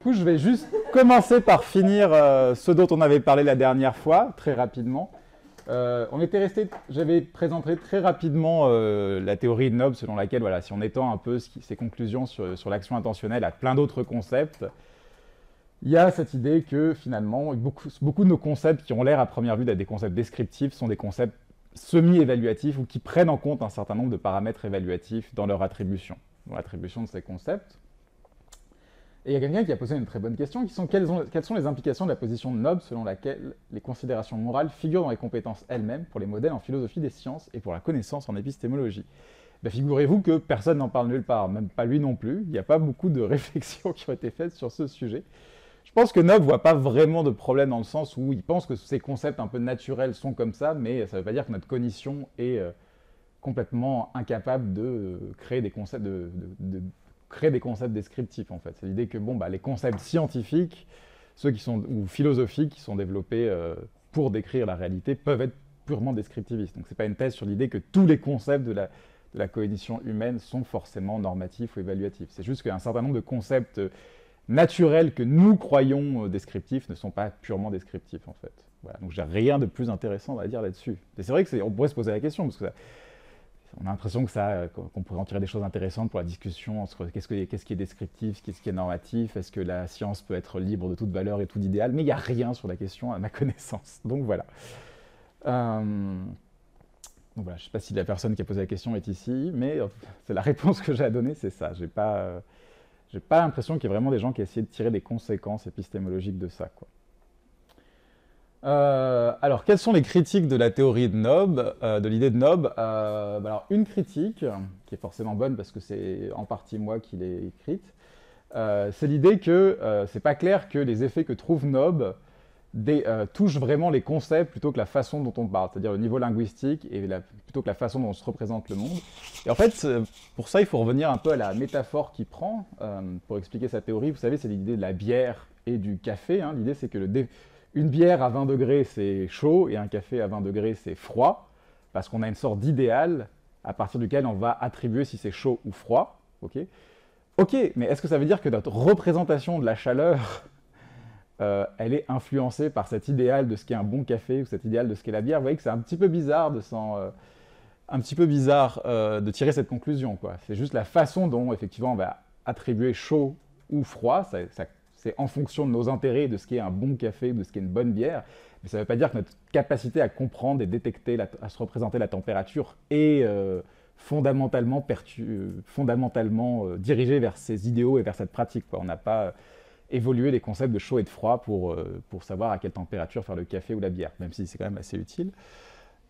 coup, je vais juste commencer par finir ce dont on avait parlé la dernière fois, très rapidement. J'avais présenté très rapidement la théorie de Noble, selon laquelle, voilà, si on étend un peu ses conclusions sur l'action intentionnelle à plein d'autres concepts, il y a cette idée que finalement, beaucoup de nos concepts qui ont l'air à première vue d'être des concepts descriptifs sont des concepts semi-évaluatifs ou qui prennent en compte un certain nombre de paramètres évaluatifs dans leur attribution, dans l'attribution de ces concepts. Et il y a quelqu'un qui a posé une très bonne question, qui sont quelles sont les implications de la position de Noble selon laquelle les considérations morales figurent dans les compétences elles-mêmes pour les modèles en philosophie des sciences et pour la connaissance en épistémologie. Ben, figurez-vous que personne n'en parle nulle part, même pas lui non plus. Il n'y a pas beaucoup de réflexions qui ont été faites sur ce sujet. Je pense que Noble ne voit pas vraiment de problème dans le sens où il pense que ces concepts un peu naturels sont comme ça, mais ça ne veut pas dire que notre cognition est complètement incapable de créer des concepts créer des concepts descriptifs, en fait. C'est l'idée que les concepts scientifiques, ceux qui sont, ou philosophiques, qui sont développés pour décrire la réalité, peuvent être purement descriptivistes. Donc c'est pas une thèse sur l'idée que tous les concepts de la cognition humaine sont forcément normatifs ou évaluatifs. C'est juste qu'un certain nombre de concepts naturels que nous croyons descriptifs ne sont pas purement descriptifs, en fait. Voilà. Donc j'ai rien de plus intéressant à dire là-dessus. Et c'est vrai qu'on pourrait se poser la question, parce que on a l'impression qu'on pourrait en tirer des choses intéressantes pour la discussion entre qu'est-ce qui est descriptif, qu'est-ce qui est normatif, est-ce que la science peut être libre de toute valeur et tout idéal, mais il n'y a rien sur la question à ma connaissance. Donc voilà. Donc voilà, je ne sais pas si la personne qui a posé la question est ici, mais c'est la réponse que j'ai à donner, c'est ça. J'ai pas l'impression qu'il y ait vraiment des gens qui essaient de tirer des conséquences épistémologiques de ça, quoi. Alors, quelles sont les critiques de la théorie de Noble, de l'idée de Noble alors, une critique, qui est forcément bonne parce que c'est en partie moi qui l'ai écrite, c'est l'idée que c'est pas clair que les effets que trouve Noble touchent vraiment les concepts plutôt que la façon dont on parle, c'est-à-dire le niveau linguistique et plutôt que la façon dont on se représente le monde. Et en fait, pour ça, il faut revenir un peu à la métaphore qu'il prend pour expliquer sa théorie. Vous savez, c'est l'idée de la bière et du café. Hein. L'idée, c'est que une bière à 20 degrés, c'est chaud, et un café à 20 degrés, c'est froid, parce qu'on a une sorte d'idéal à partir duquel on va attribuer si c'est chaud ou froid. Ok, mais est-ce que ça veut dire que notre représentation de la chaleur, elle est influencée par cet idéal de ce qu'est un bon café, ou cet idéal de ce qu'est la bière? Vous voyez que c'est un petit peu bizarre de tirer cette conclusion, quoi. C'est juste la façon dont, effectivement, on va attribuer chaud ou froid, c'est en fonction de nos intérêts, de ce qu'est un bon café, de ce qu'est une bonne bière. Mais ça ne veut pas dire que notre capacité à comprendre et détecter, à se représenter la température est fondamentalement dirigée vers ces idéaux et vers cette pratique, quoi. On n'a pas évolué les concepts de chaud et de froid pour savoir à quelle température faire le café ou la bière, même si c'est quand même assez utile.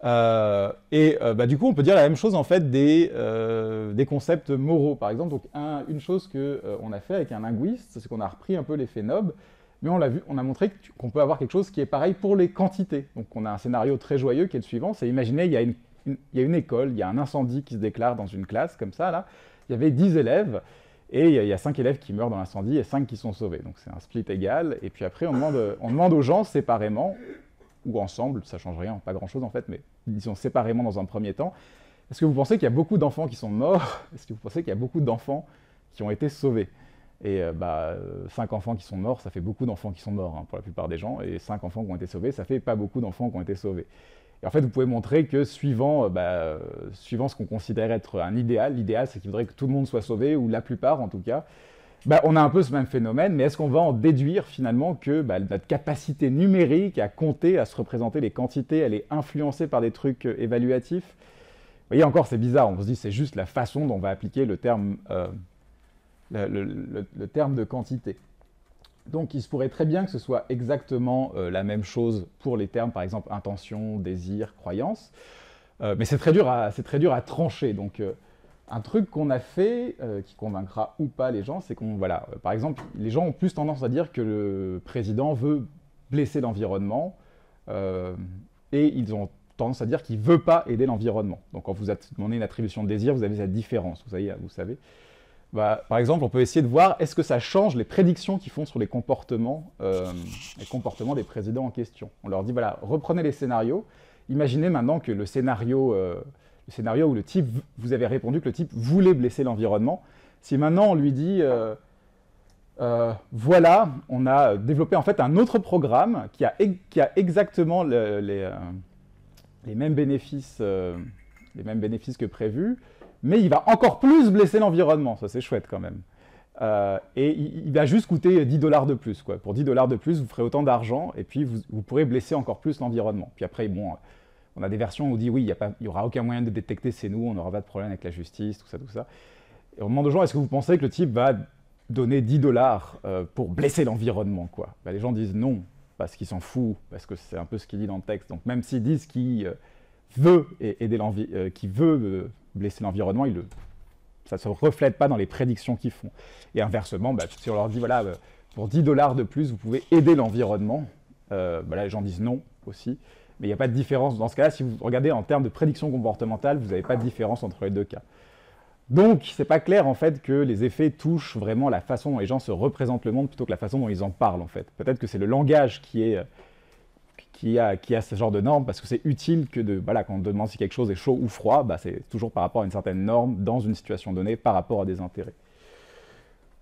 Du coup, on peut dire la même chose en fait des concepts moraux. Par exemple, donc une chose qu'on a fait avec un linguiste, c'est qu'on a repris un peu l'effet Noble, mais on a montré qu'on peut avoir quelque chose qui est pareil pour les quantités. Donc on a un scénario très joyeux qui est le suivant, c'est imaginer il y a une école, il y a un incendie qui se déclare dans une classe, comme ça, là, il y avait 10 élèves, et il y a 5 élèves qui meurent dans l'incendie et 5 qui sont sauvés. Donc c'est un split égal, et puis après on demande aux gens séparément, ou ensemble, ça change rien, pas grand chose en fait, mais disons séparément dans un premier temps. Est-ce que vous pensez qu'il y a beaucoup d'enfants qui sont morts? Est-ce que vous pensez qu'il y a beaucoup d'enfants qui ont été sauvés? Et 5 enfants qui sont morts, ça fait beaucoup d'enfants qui sont morts, hein, pour la plupart des gens, et 5 enfants qui ont été sauvés, ça fait pas beaucoup d'enfants qui ont été sauvés. Et en fait, vous pouvez montrer que suivant ce qu'on considère être un idéal, l'idéal c'est qu'il faudrait que tout le monde soit sauvé, ou la plupart en tout cas, on a un peu ce même phénomène, mais est-ce qu'on va en déduire finalement que notre capacité numérique à compter, à se représenter les quantités, elle est influencée par des trucs évaluatifs? Vous voyez, encore, c'est bizarre, on se dit c'est juste la façon dont on va appliquer le terme, le terme de quantité. Donc il se pourrait très bien que ce soit exactement la même chose pour les termes, par exemple, intention, désir, croyance, mais c'est très dur à trancher, donc... un truc qu'on a fait, qui convaincra ou pas les gens, c'est par exemple, les gens ont plus tendance à dire que le président veut blesser l'environnement, et ils ont tendance à dire qu'il ne veut pas aider l'environnement. Donc quand vous demandez une attribution de désir, vous avez cette différence, vous savez. Par exemple, on peut essayer de voir, est-ce que ça change les prédictions qu'ils font sur les comportements des présidents en question. On leur dit, voilà, reprenez les scénarios, imaginez maintenant que le scénario où le type, vous avez répondu que le type voulait blesser l'environnement. Si maintenant on lui dit, Voilà, on a développé en fait un autre programme qui a exactement les mêmes bénéfices, que prévu, mais il va encore plus blesser l'environnement. Ça, c'est chouette quand même. Et il va juste coûter 10 $ de plus, quoi. Pour 10 $ de plus, vous ferez autant d'argent, et puis vous pourrez blesser encore plus l'environnement. Puis après, bon, on a des versions où on dit oui, il n'y aura aucun moyen de détecter c'est nous, on n'aura pas de problème avec la justice, tout ça, tout ça. Et on demande aux gens, est-ce que vous pensez que le type va donner 10 $ pour blesser l'environnement, quoi? Ben, les gens disent non, parce qu'il s'en fout, parce que c'est un peu ce qu'il dit dans le texte. Donc même s'ils disent qu'il veut blesser l'environnement, ça ne se reflète pas dans les prédictions qu'ils font. Et inversement, bah, si on leur dit, voilà, pour 10 $ de plus, vous pouvez aider l'environnement, bah là, les gens disent non aussi. Mais il n'y a pas de différence. Dans ce cas-là, si vous regardez en termes de prédiction comportementale, vous n'avez pas de différence entre les deux cas. Donc, c'est pas clair, en fait, que les effets touchent vraiment la façon dont les gens se représentent le monde plutôt que la façon dont ils en parlent, en fait. Peut-être que c'est le langage qui a ce genre de normes, parce que c'est utile que voilà, quand on demande si quelque chose est chaud ou froid, bah, c'est toujours par rapport à une certaine norme dans une situation donnée, par rapport à des intérêts.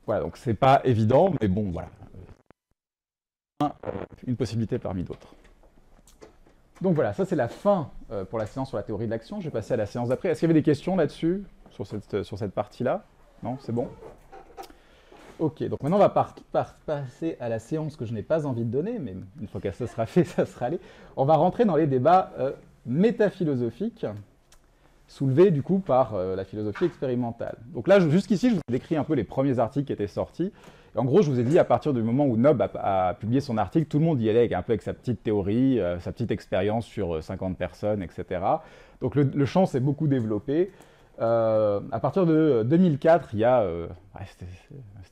Voilà, donc c'est pas évident, mais bon, voilà. Une possibilité parmi d'autres. Donc voilà, ça c'est la fin pour la séance sur la théorie de l'action. Je vais passer à la séance d'après. Est-ce qu'il y avait des questions là-dessus, sur cette partie-là? Non, c'est bon? Ok, donc maintenant on va passer à la séance que je n'ai pas envie de donner, mais une fois que ça sera fait, ça sera allé. On va rentrer dans les débats métaphilosophiques, soulevés du coup par la philosophie expérimentale. Donc là, jusqu'ici, je vous ai décrit un peu les premiers articles qui étaient sortis. Et en gros, je vous ai dit, à partir du moment où Nob a publié son article, tout le monde y allait un peu avec sa petite théorie, sa petite expérience sur 50 personnes, etc. Donc le champ s'est beaucoup développé. À partir de 2004, il y a... c'était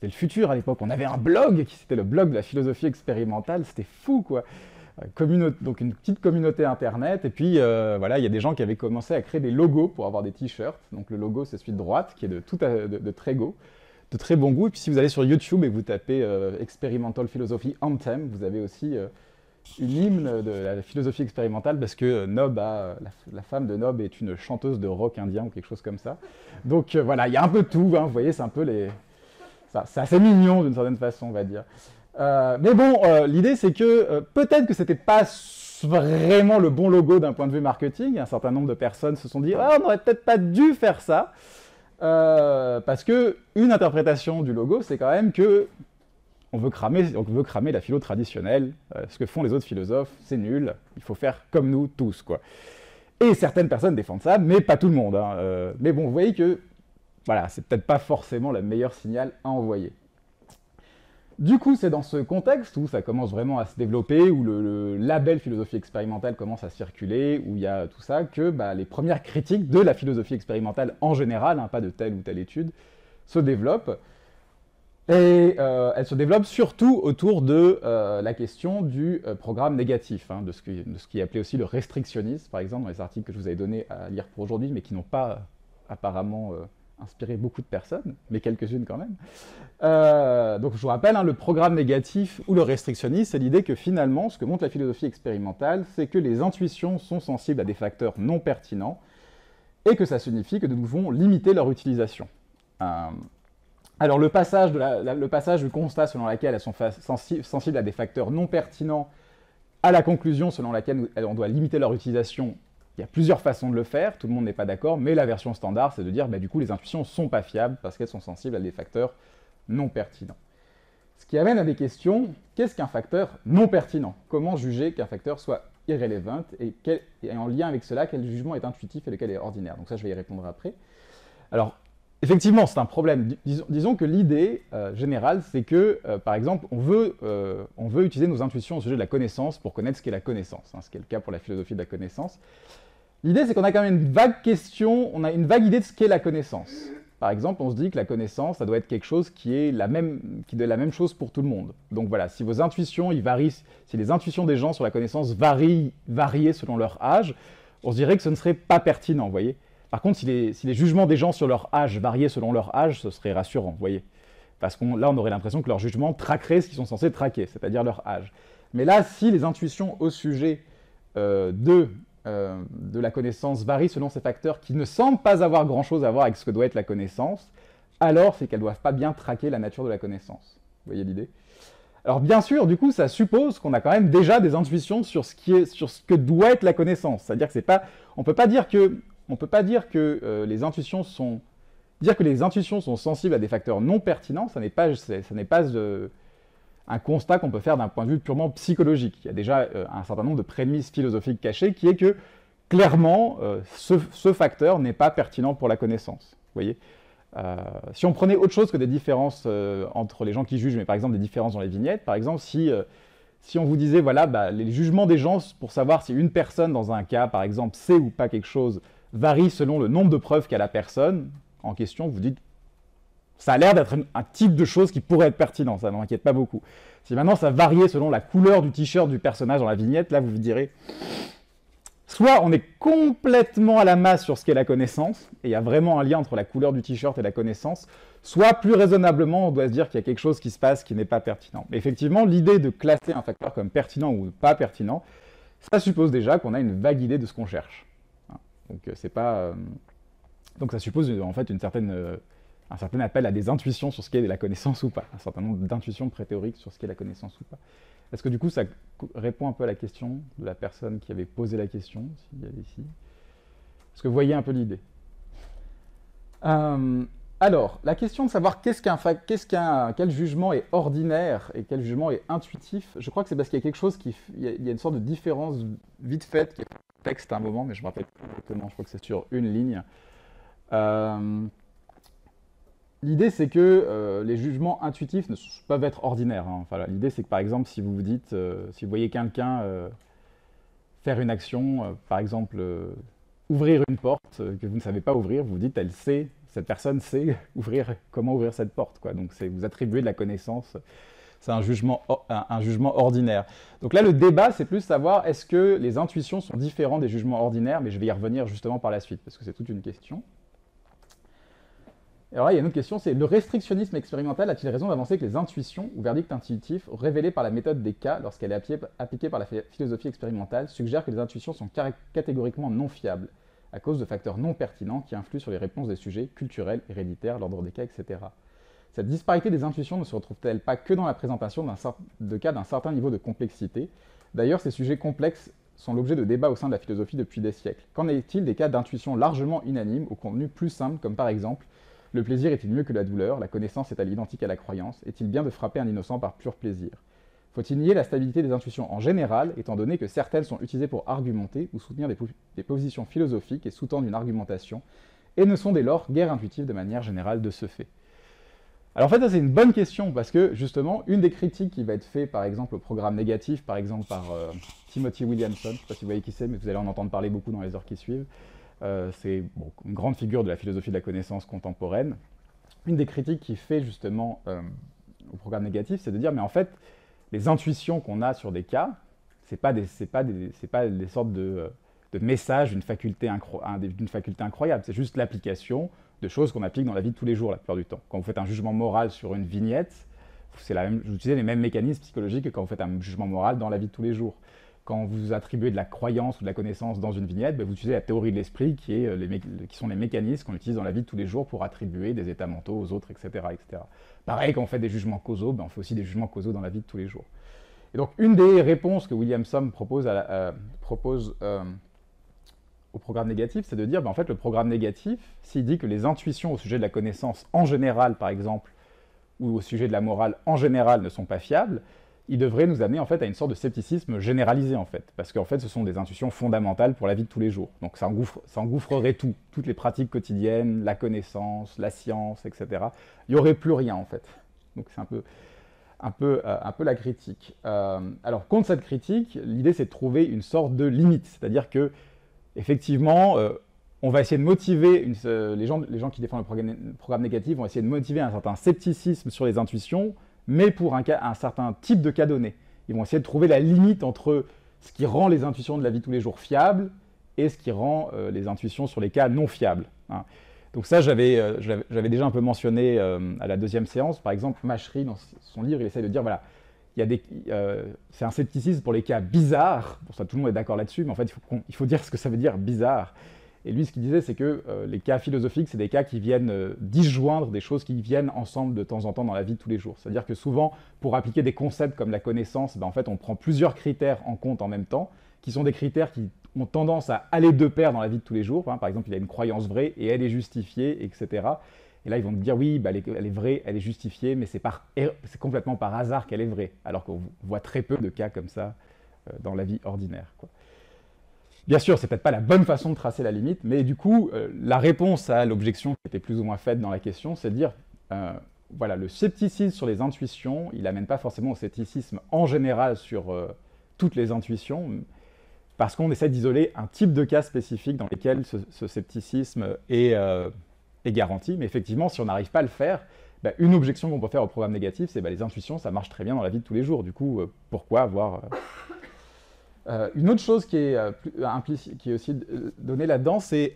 le futur à l'époque. On avait un blog, c'était le blog de la philosophie expérimentale. C'était fou, quoi. Donc une petite communauté internet. Et puis, voilà, il y a des gens qui avaient commencé à créer des logos pour avoir des t-shirts. Donc le logo, c'est celui de droite, qui est de très bon goût. Et puis si vous allez sur YouTube et que vous tapez Experimental Philosophy Anthem, vous avez aussi une hymne de la philosophie expérimentale, parce que la femme de Nob est une chanteuse de rock indien ou quelque chose comme ça. Donc voilà, il y a un peu de tout, hein, vous voyez, c'est un peu c'est assez mignon d'une certaine façon, on va dire. Mais bon, l'idée c'est que peut-être que c'était pas vraiment le bon logo d'un point de vue marketing. Un certain nombre de personnes se sont dit « Ah, on n'aurait peut-être pas dû faire ça ». Parce que une interprétation du logo, c'est quand même que on veut cramer la philo traditionnelle. Ce que font les autres philosophes, c'est nul. Il faut faire comme nous tous, quoi. Et certaines personnes défendent ça, mais pas tout le monde. Hein. Mais bon, vous voyez que voilà, c'est peut-être pas forcément le meilleur signal à envoyer. Du coup, c'est dans ce contexte où ça commence vraiment à se développer, où le label philosophie expérimentale commence à circuler, où il y a tout ça, que les premières critiques de la philosophie expérimentale en général, hein, pas de telle ou telle étude, se développent. Et elles se développent surtout autour de la question du programme négatif, hein, de ce qui est appelé aussi le restrictionnisme, par exemple, dans les articles que je vous avais donnés à lire pour aujourd'hui, mais qui n'ont pas apparemment inspiré beaucoup de personnes, mais quelques-unes quand même. Donc je vous rappelle, hein, le programme négatif ou le restrictionnisme, c'est l'idée que finalement, ce que montre la philosophie expérimentale, c'est que les intuitions sont sensibles à des facteurs non pertinents, et que ça signifie que nous devons limiter leur utilisation. Alors le passage du constat selon lequel elles sont sensibles à des facteurs non pertinents à la conclusion selon laquelle on doit limiter leur utilisation, il y a plusieurs façons de le faire, tout le monde n'est pas d'accord, mais la version standard, c'est de dire du coup les intuitions ne sont pas fiables parce qu'elles sont sensibles à des facteurs non pertinents. Ce qui amène à des questions, qu'est-ce qu'un facteur non pertinent? Comment juger qu'un facteur soit irrelevant et en lien avec cela, quel jugement est intuitif et lequel est ordinaire? Donc ça, je vais y répondre après. Alors, effectivement, c'est un problème. Disons que l'idée générale, c'est que, par exemple, on veut utiliser nos intuitions au sujet de la connaissance pour connaître ce qu'est la connaissance, hein, ce qui est le cas pour la philosophie de la connaissance. L'idée, c'est qu'on a quand même une vague question, on a une vague idée de ce qu'est la connaissance. Par exemple, on se dit que la connaissance, ça doit être quelque chose qui est la même chose pour tout le monde. Donc voilà, si vos intuitions, si les intuitions des gens sur la connaissance variaient selon leur âge, on se dirait que ce ne serait pas pertinent, vous voyez. Par contre, si les jugements des gens sur leur âge variaient selon leur âge, ce serait rassurant, vous voyez. Parce que là, on aurait l'impression que leurs jugements traqueraient ce qu'ils sont censés traquer, c'est-à-dire leur âge. Mais là, si les intuitions au sujet de la connaissance varient selon ces facteurs qui ne semblent pas avoir grand-chose à voir avec ce que doit être la connaissance, alors c'est qu'elles ne doivent pas bien traquer la nature de la connaissance. Vous voyez l'idée? Alors bien sûr, du coup, ça suppose qu'on a quand même déjà des intuitions sur ce que doit être la connaissance. C'est-à-dire que c'est pas, on peut pas dire que, les intuitions sont, dire que les intuitions sont sensibles à des facteurs non pertinents, ça n'est pas, un constat qu'on peut faire d'un point de vue purement psychologique. Il y a déjà un certain nombre de prémices philosophiques cachées qui est que clairement, ce facteur n'est pas pertinent pour la connaissance. Vous voyez? Si on prenait autre chose que des différences entre les gens qui jugent, mais par exemple des différences dans les vignettes, par exemple, si on vous disait, voilà, bah, les jugements des gens pour savoir si une personne dans un cas, par exemple, sait ou pas quelque chose, varie selon le nombre de preuves qu'a la personne en question, vous dites, ça a l'air d'être un type de chose qui pourrait être pertinent, ça ne m'inquiète pas beaucoup. Si maintenant ça variait selon la couleur du t-shirt du personnage dans la vignette, là vous vous direz, soit on est complètement à la masse sur ce qu'est la connaissance, et il y a vraiment un lien entre la couleur du t-shirt et la connaissance, soit plus raisonnablement, on doit se dire qu'il y a quelque chose qui se passe qui n'est pas pertinent. Mais effectivement, l'idée de classer un facteur comme pertinent ou pas pertinent, ça suppose déjà qu'on a une vague idée de ce qu'on cherche. Donc, donc ça suppose en fait un certain appel à des intuitions sur ce qu'est la connaissance ou pas, un certain nombre d'intuitions pré-théoriques sur ce qu'est la connaissance ou pas. Est-ce que du coup, ça répond un peu à la question de la personne qui avait posé la question, s'il y avait ici? Est-ce que vous voyez un peu l'idée? Alors, la question de savoir quel jugement est ordinaire et quel jugement est intuitif, je crois que c'est parce qu'il y a quelque chose il y a une sorte de différence vite faite qui est texte à un moment, mais je me rappelle plus exactement, je crois que c'est sur une ligne. L'idée, c'est que les jugements intuitifs peuvent être ordinaires. Hein. Enfin, l'idée, c'est que par exemple, si vous vous dites, si vous voyez quelqu'un faire une action, par exemple, ouvrir une porte que vous ne savez pas ouvrir, vous vous dites, cette personne sait comment ouvrir cette porte, quoi. Donc, vous attribuez de la connaissance. C'est un jugement ordinaire. Donc là, le débat, c'est plus savoir est-ce que les intuitions sont différentes des jugements ordinaires, mais je vais y revenir justement par la suite, parce que c'est toute une question. Alors là, il y a une autre question, c'est le restrictionnisme expérimental a-t-il raison d'avancer que les intuitions ou verdicts intuitifs révélés par la méthode des cas, lorsqu'elle est appliquée par la philosophie expérimentale, suggèrent que les intuitions sont catégoriquement non fiables, à cause de facteurs non pertinents qui influent sur les réponses des sujets culturels, héréditaires, l'ordre des cas, etc. Cette disparité des intuitions ne se retrouve-t-elle pas que dans la présentation de cas d'un certain niveau de complexité? D'ailleurs, ces sujets complexes sont l'objet de débats au sein de la philosophie depuis des siècles. Qu'en est-il des cas d'intuitions largement unanimes, au contenu plus simple, comme par exemple « Le plaisir est-il mieux que la douleur? La connaissance est-elle identique à la croyance? Est-il bien de frapper un innocent par pur plaisir ?» Faut-il nier la stabilité des intuitions en général, étant donné que certaines sont utilisées pour argumenter ou soutenir des positions philosophiques et sous-tendent une argumentation, et ne sont dès lors guère intuitives de manière générale de ce fait? Alors en fait, ça c'est une bonne question, parce que justement, une des critiques qui va être faite par exemple au programme négatif, par exemple par Timothy Williamson, je ne sais pas si vous voyez qui c'est, mais vous allez en entendre parler beaucoup dans les heures qui suivent, c'est une grande figure de la philosophie de la connaissance contemporaine. Une des critiques qu'il fait justement au programme négatif, c'est de dire, mais en fait, les intuitions qu'on a sur des cas, c'est pas des sortes de messages d'une faculté incroyable, c'est juste l'application de choses qu'on applique dans la vie de tous les jours la plupart du temps. Quand vous faites un jugement moral sur une vignette, vous utilisez les mêmes mécanismes psychologiques que quand vous faites un jugement moral dans la vie de tous les jours. Quand vous attribuez de la croyance ou de la connaissance dans une vignette, vous utilisez la théorie de l'esprit qui sont les mécanismes qu'on utilise dans la vie de tous les jours pour attribuer des états mentaux aux autres, etc. etc. Pareil, quand on fait des jugements causaux, on fait aussi des jugements causaux dans la vie de tous les jours. Et donc, une des réponses que Williamson propose au programme négatif, c'est de dire, en fait, le programme négatif, s'il dit que les intuitions au sujet de la connaissance en général, par exemple, ou au sujet de la morale en général ne sont pas fiables, il devrait nous amener en fait à une sorte de scepticisme généralisé en fait, parce qu'en fait ce sont des intuitions fondamentales pour la vie de tous les jours. Donc ça engouffrerait toutes les pratiques quotidiennes, la connaissance, la science, etc. Il n'y aurait plus rien en fait. Donc c'est un peu la critique. Alors contre cette critique, l'idée c'est de trouver une sorte de limite, c'est-à-dire que effectivement, on va essayer de motiver les gens qui défendent le programme négatif vont essayer de motiver un certain scepticisme sur les intuitions, mais pour un certain type de cas donné. Ils vont essayer de trouver la limite entre ce qui rend les intuitions de la vie de tous les jours fiables et ce qui rend les intuitions sur les cas non fiables. Hein. Donc ça, j'avais déjà un peu mentionné à la deuxième séance. Par exemple, Mashri, dans son livre, il essaie de dire, voilà, c'est un scepticisme pour les cas bizarres. Pour ça, tout le monde est d'accord là-dessus, mais en fait, il faut dire ce que ça veut dire bizarre. Et lui, ce qu'il disait, c'est que les cas philosophiques, c'est des cas qui viennent disjoindre des choses qui viennent ensemble de temps en temps dans la vie de tous les jours. C'est-à-dire que souvent, pour appliquer des concepts comme la connaissance, ben, en fait, on prend plusieurs critères en compte en même temps, qui sont des critères qui ont tendance à aller de pair dans la vie de tous les jours. Hein. Par exemple, il a une croyance vraie et elle est justifiée, etc. Et là, ils vont me dire, oui, bah, elle est vraie, elle est justifiée, mais c'est complètement par hasard qu'elle est vraie, alors qu'on voit très peu de cas comme ça dans la vie ordinaire, quoi. Bien sûr, c'est peut-être pas la bonne façon de tracer la limite, mais du coup, la réponse à l'objection qui était plus ou moins faite dans la question, c'est de dire, voilà, le scepticisme sur les intuitions, il n'amène pas forcément au scepticisme en général sur toutes les intuitions, parce qu'on essaie d'isoler un type de cas spécifique dans lesquels ce scepticisme est garanti. Mais effectivement, si on n'arrive pas à le faire, bah, une objection qu'on peut faire au programme négatif, c'est bah, les intuitions, ça marche très bien dans la vie de tous les jours. Du coup, pourquoi avoir... une autre chose qui est, qui est aussi donnée là-dedans, c'est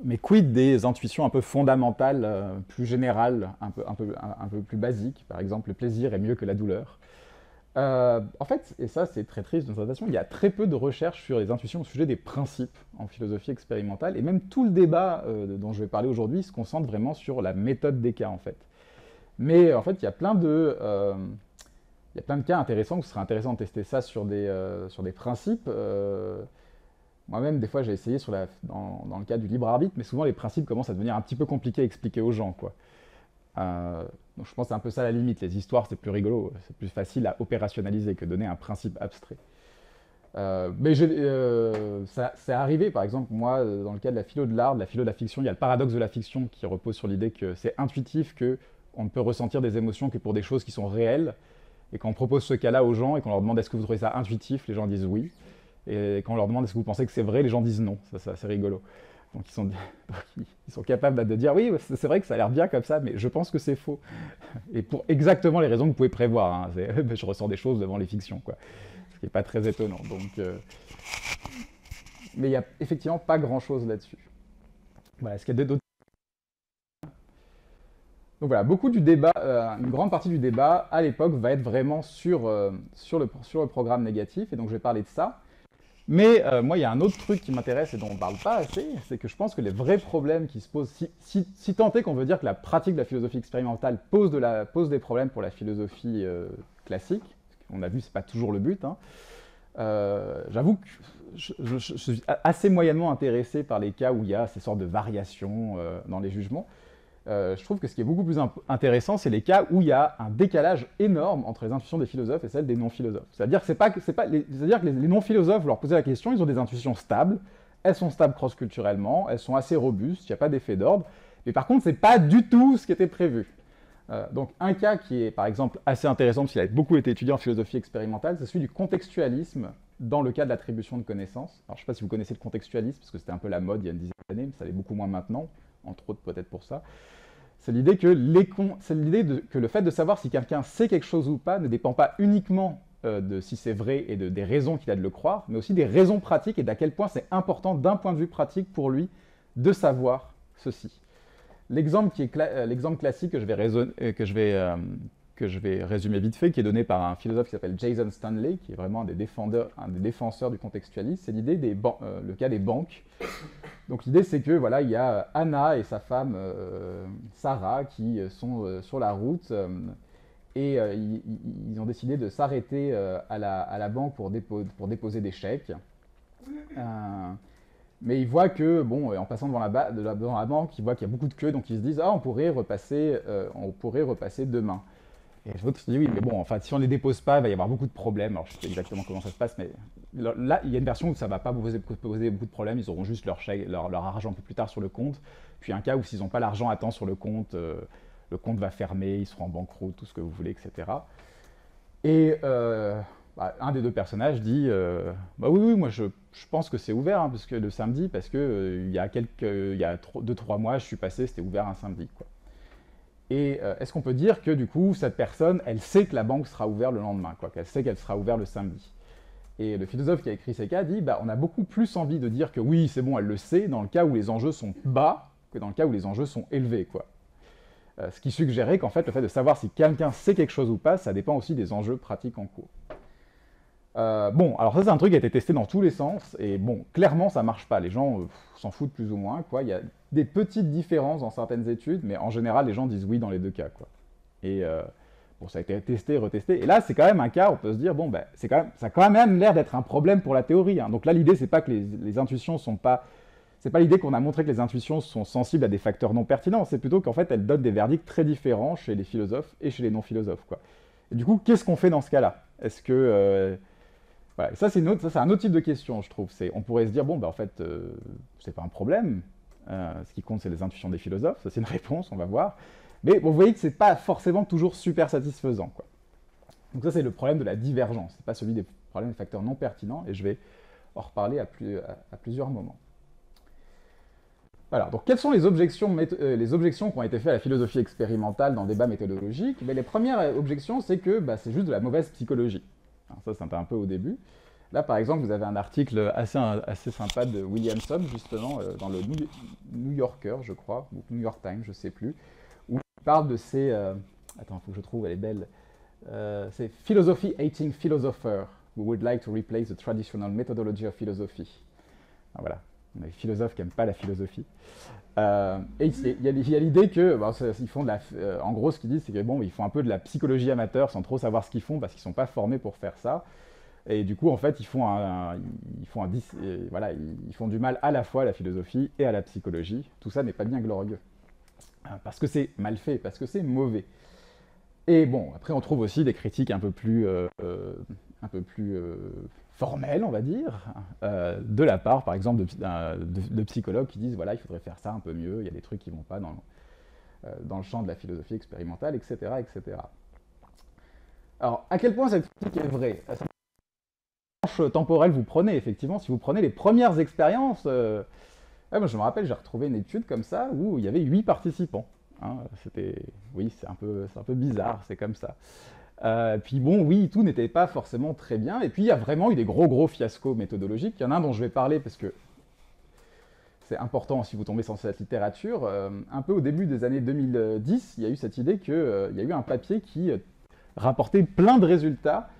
mais quid des intuitions un peu fondamentales, plus générales, un peu plus basiques. Par exemple, le plaisir est mieux que la douleur. En fait, et ça c'est très triste dans cette façon, il y a très peu de recherches sur les intuitions au sujet des principes en philosophie expérimentale, et même tout le débat dont je vais parler aujourd'hui se concentre vraiment sur la méthode des cas en fait. Mais en fait, il y a plein de cas intéressants, où ce serait intéressant de tester ça sur des principes. Moi-même, des fois, j'ai essayé dans le cas du libre arbitre, mais souvent les principes commencent à devenir un petit peu compliqués à expliquer aux gens, quoi. Donc je pense que c'est un peu ça la limite. Les histoires, c'est plus rigolo, c'est plus facile à opérationnaliser que donner un principe abstrait. Mais ça c'est arrivé, par exemple, moi, dans le cas de la philo de l'art, de la philo de la fiction, il y a le paradoxe de la fiction qui repose sur l'idée que c'est intuitif qu'on ne peut ressentir des émotions que pour des choses qui sont réelles. Et quand on propose ce cas-là aux gens et qu'on leur demande est-ce que vous trouvez ça intuitif, les gens disent oui. Et quand on leur demande est-ce que vous pensez que c'est vrai, les gens disent non. Ça c'est rigolo. Donc ils sont capables de dire oui, c'est vrai que ça a l'air bien comme ça, mais je pense que c'est faux. Et pour exactement les raisons que vous pouvez prévoir. Hein. Je ressens des choses devant les fictions, quoi. Ce qui n'est pas très étonnant. Donc, mais il n'y a effectivement pas grand-chose là-dessus. Voilà, est-ce qu'il y a d'autres... Donc voilà, beaucoup du débat, une grande partie du débat à l'époque va être vraiment sur le programme négatif, et donc je vais parler de ça. Mais moi, il y a un autre truc qui m'intéresse et dont on ne parle pas assez, c'est que je pense que les vrais problèmes qui se posent, si tant est qu'on veut dire que la pratique de la philosophie expérimentale pose des problèmes pour la philosophie classique, on a vu, c'est pas toujours le but, hein. J'avoue que je suis assez moyennement intéressé par les cas où il y a ces sortes de variations dans les jugements. Je trouve que ce qui est beaucoup plus intéressant, c'est les cas où il y a un décalage énorme entre les intuitions des philosophes et celles des non-philosophes. C'est-à-dire que les non-philosophes, vous leur posez la question, ils ont des intuitions stables, elles sont stables cross-culturellement, elles sont assez robustes, il n'y a pas d'effet d'ordre, mais par contre, c'est pas du tout ce qui était prévu. Donc un cas qui est par exemple assez intéressant, parce qu'il a beaucoup été étudié en philosophie expérimentale, c'est celui du contextualisme dans le cas de l'attribution de connaissances. Alors je ne sais pas si vous connaissez le contextualisme, parce que c'était un peu la mode il y a une dizaine d'années, mais ça l'est beaucoup moins maintenant, entre autres peut-être pour ça. C'est l'idée que le fait de savoir si quelqu'un sait quelque chose ou pas ne dépend pas uniquement de si c'est vrai et des raisons qu'il a de le croire, mais aussi des raisons pratiques et d'à quel point c'est important d'un point de vue pratique pour lui de savoir ceci. L'exemple classique que je vais résumer vite fait, qui est donné par un philosophe qui s'appelle Jason Stanley, qui est vraiment un des défenseurs du contextualisme, c'est l'idée le cas des banques. Donc l'idée c'est que voilà, il y a Anna et sa femme Sarah qui sont sur la route et ils ont décidé de s'arrêter à la banque pour déposer des chèques. Mais ils voient que, bon, en passant devant la banque, ils voient qu'il y a beaucoup de queues, donc ils se disent « Ah, on pourrait repasser demain ». Et l'autre se dit « Oui, mais bon, enfin, si on ne les dépose pas, il va y avoir beaucoup de problèmes. » Alors, je sais exactement comment ça se passe, mais là, il y a une version où ça ne va pas poser beaucoup de problèmes. Ils auront juste leur argent un peu plus tard sur le compte. Puis un cas où s'ils n'ont pas l'argent à temps sur le compte va fermer, ils seront en banqueroute, tout ce que vous voulez, etc. Et un des deux personnages dit bah oui, moi je pense que c'est ouvert, hein, parce que le samedi, parce que il y a 2-3 mois, je suis passé, c'était ouvert un samedi, quoi. Et est-ce qu'on peut dire que du coup, cette personne, elle sait que la banque sera ouverte le lendemain, quoi, qu'elle sait qu'elle sera ouverte le samedi? Et le philosophe qui a écrit ces cas dit bah, on a beaucoup plus envie de dire que oui, c'est bon, elle le sait, dans le cas où les enjeux sont bas, que dans le cas où les enjeux sont élevés, quoi. Ce qui suggérait qu'en fait, le fait de savoir si quelqu'un sait quelque chose ou pas, ça dépend aussi des enjeux pratiques en cours. Bon, alors ça c'est un truc qui a été testé dans tous les sens, et bon, clairement ça marche pas, les gens s'en foutent plus ou moins, quoi. Il y a des petites différences dans certaines études, mais en général les gens disent oui dans les deux cas, quoi. Et bon, ça a été testé, retesté, et là c'est quand même un cas où on peut se dire, bon, ben, ça a quand même l'air d'être un problème pour la théorie, hein. Donc là l'idée c'est pas que les intuitions sont pas... C'est pas l'idée qu'on a montré que les intuitions sont sensibles à des facteurs non pertinents, c'est plutôt qu'en fait elles donnent des verdicts très différents chez les philosophes et chez les non-philosophes, quoi. Et du coup, qu'est-ce qu'on fait dans ce cas-là? Est-ce que... voilà, ça, c'est un autre type de question, je trouve. On pourrait se dire, bon, bah, en fait, c'est pas un problème. Ce qui compte, c'est les intuitions des philosophes. Ça, c'est une réponse, on va voir. Mais bon, vous voyez que c'est pas forcément toujours super satisfaisant, quoi. Donc ça, c'est le problème de la divergence. C'est pas celui des problèmes des facteurs non pertinents, et je vais en reparler à plusieurs moments. Voilà, donc quelles sont les objections qui ont été faites à la philosophie expérimentale dans le débat méthodologique? Mais les premières objections, c'est que bah, c'est juste de la mauvaise psychologie. Alors ça, c'était un peu au début. Là, par exemple, vous avez un article assez sympa de Williamson, justement, dans le New Yorker, je crois, ou New York Times, je ne sais plus, où il parle de ces... attends, il faut que je trouve, elle est belle. C'est Philosophy Hating Philosopher who would like to replace the traditional methodology of philosophy. Alors, voilà, on a des philosophes qui n'aiment pas la philosophie. Et il y a l'idée que, bah, ils font de la, en gros, ce qu'ils disent, c'est que bon, ils font un peu de la psychologie amateur sans trop savoir ce qu'ils font parce qu'ils ne sont pas formés pour faire ça. Et du coup, en fait, ils font du mal à la fois à la philosophie et à la psychologie. Tout ça n'est pas bien glorieux. Parce que c'est mal fait, parce que c'est mauvais. Et bon, après, on trouve aussi des critiques un peu plus formelles, on va dire, de la part, par exemple, de psychologues qui disent, voilà, il faudrait faire ça un peu mieux, il y a des trucs qui ne vont pas dans le champ de la philosophie expérimentale, etc., etc. Alors, à quel point cette critique est vraie? Temporelle vous prenez, effectivement, si vous prenez les premières expériences, moi, je me rappelle, j'ai retrouvé une étude comme ça où il y avait 8 participants. Hein, oui, c'est un peu bizarre, c'est comme ça. Puis bon, oui, tout n'était pas forcément très bien, et puis il y a vraiment eu des gros fiascos méthodologiques. Il y en a un dont je vais parler parce que c'est important si vous tombez sur cette littérature. Un peu au début des années 2010, il y a eu cette idée qu'il y a eu un papier qui rapportait plein de résultats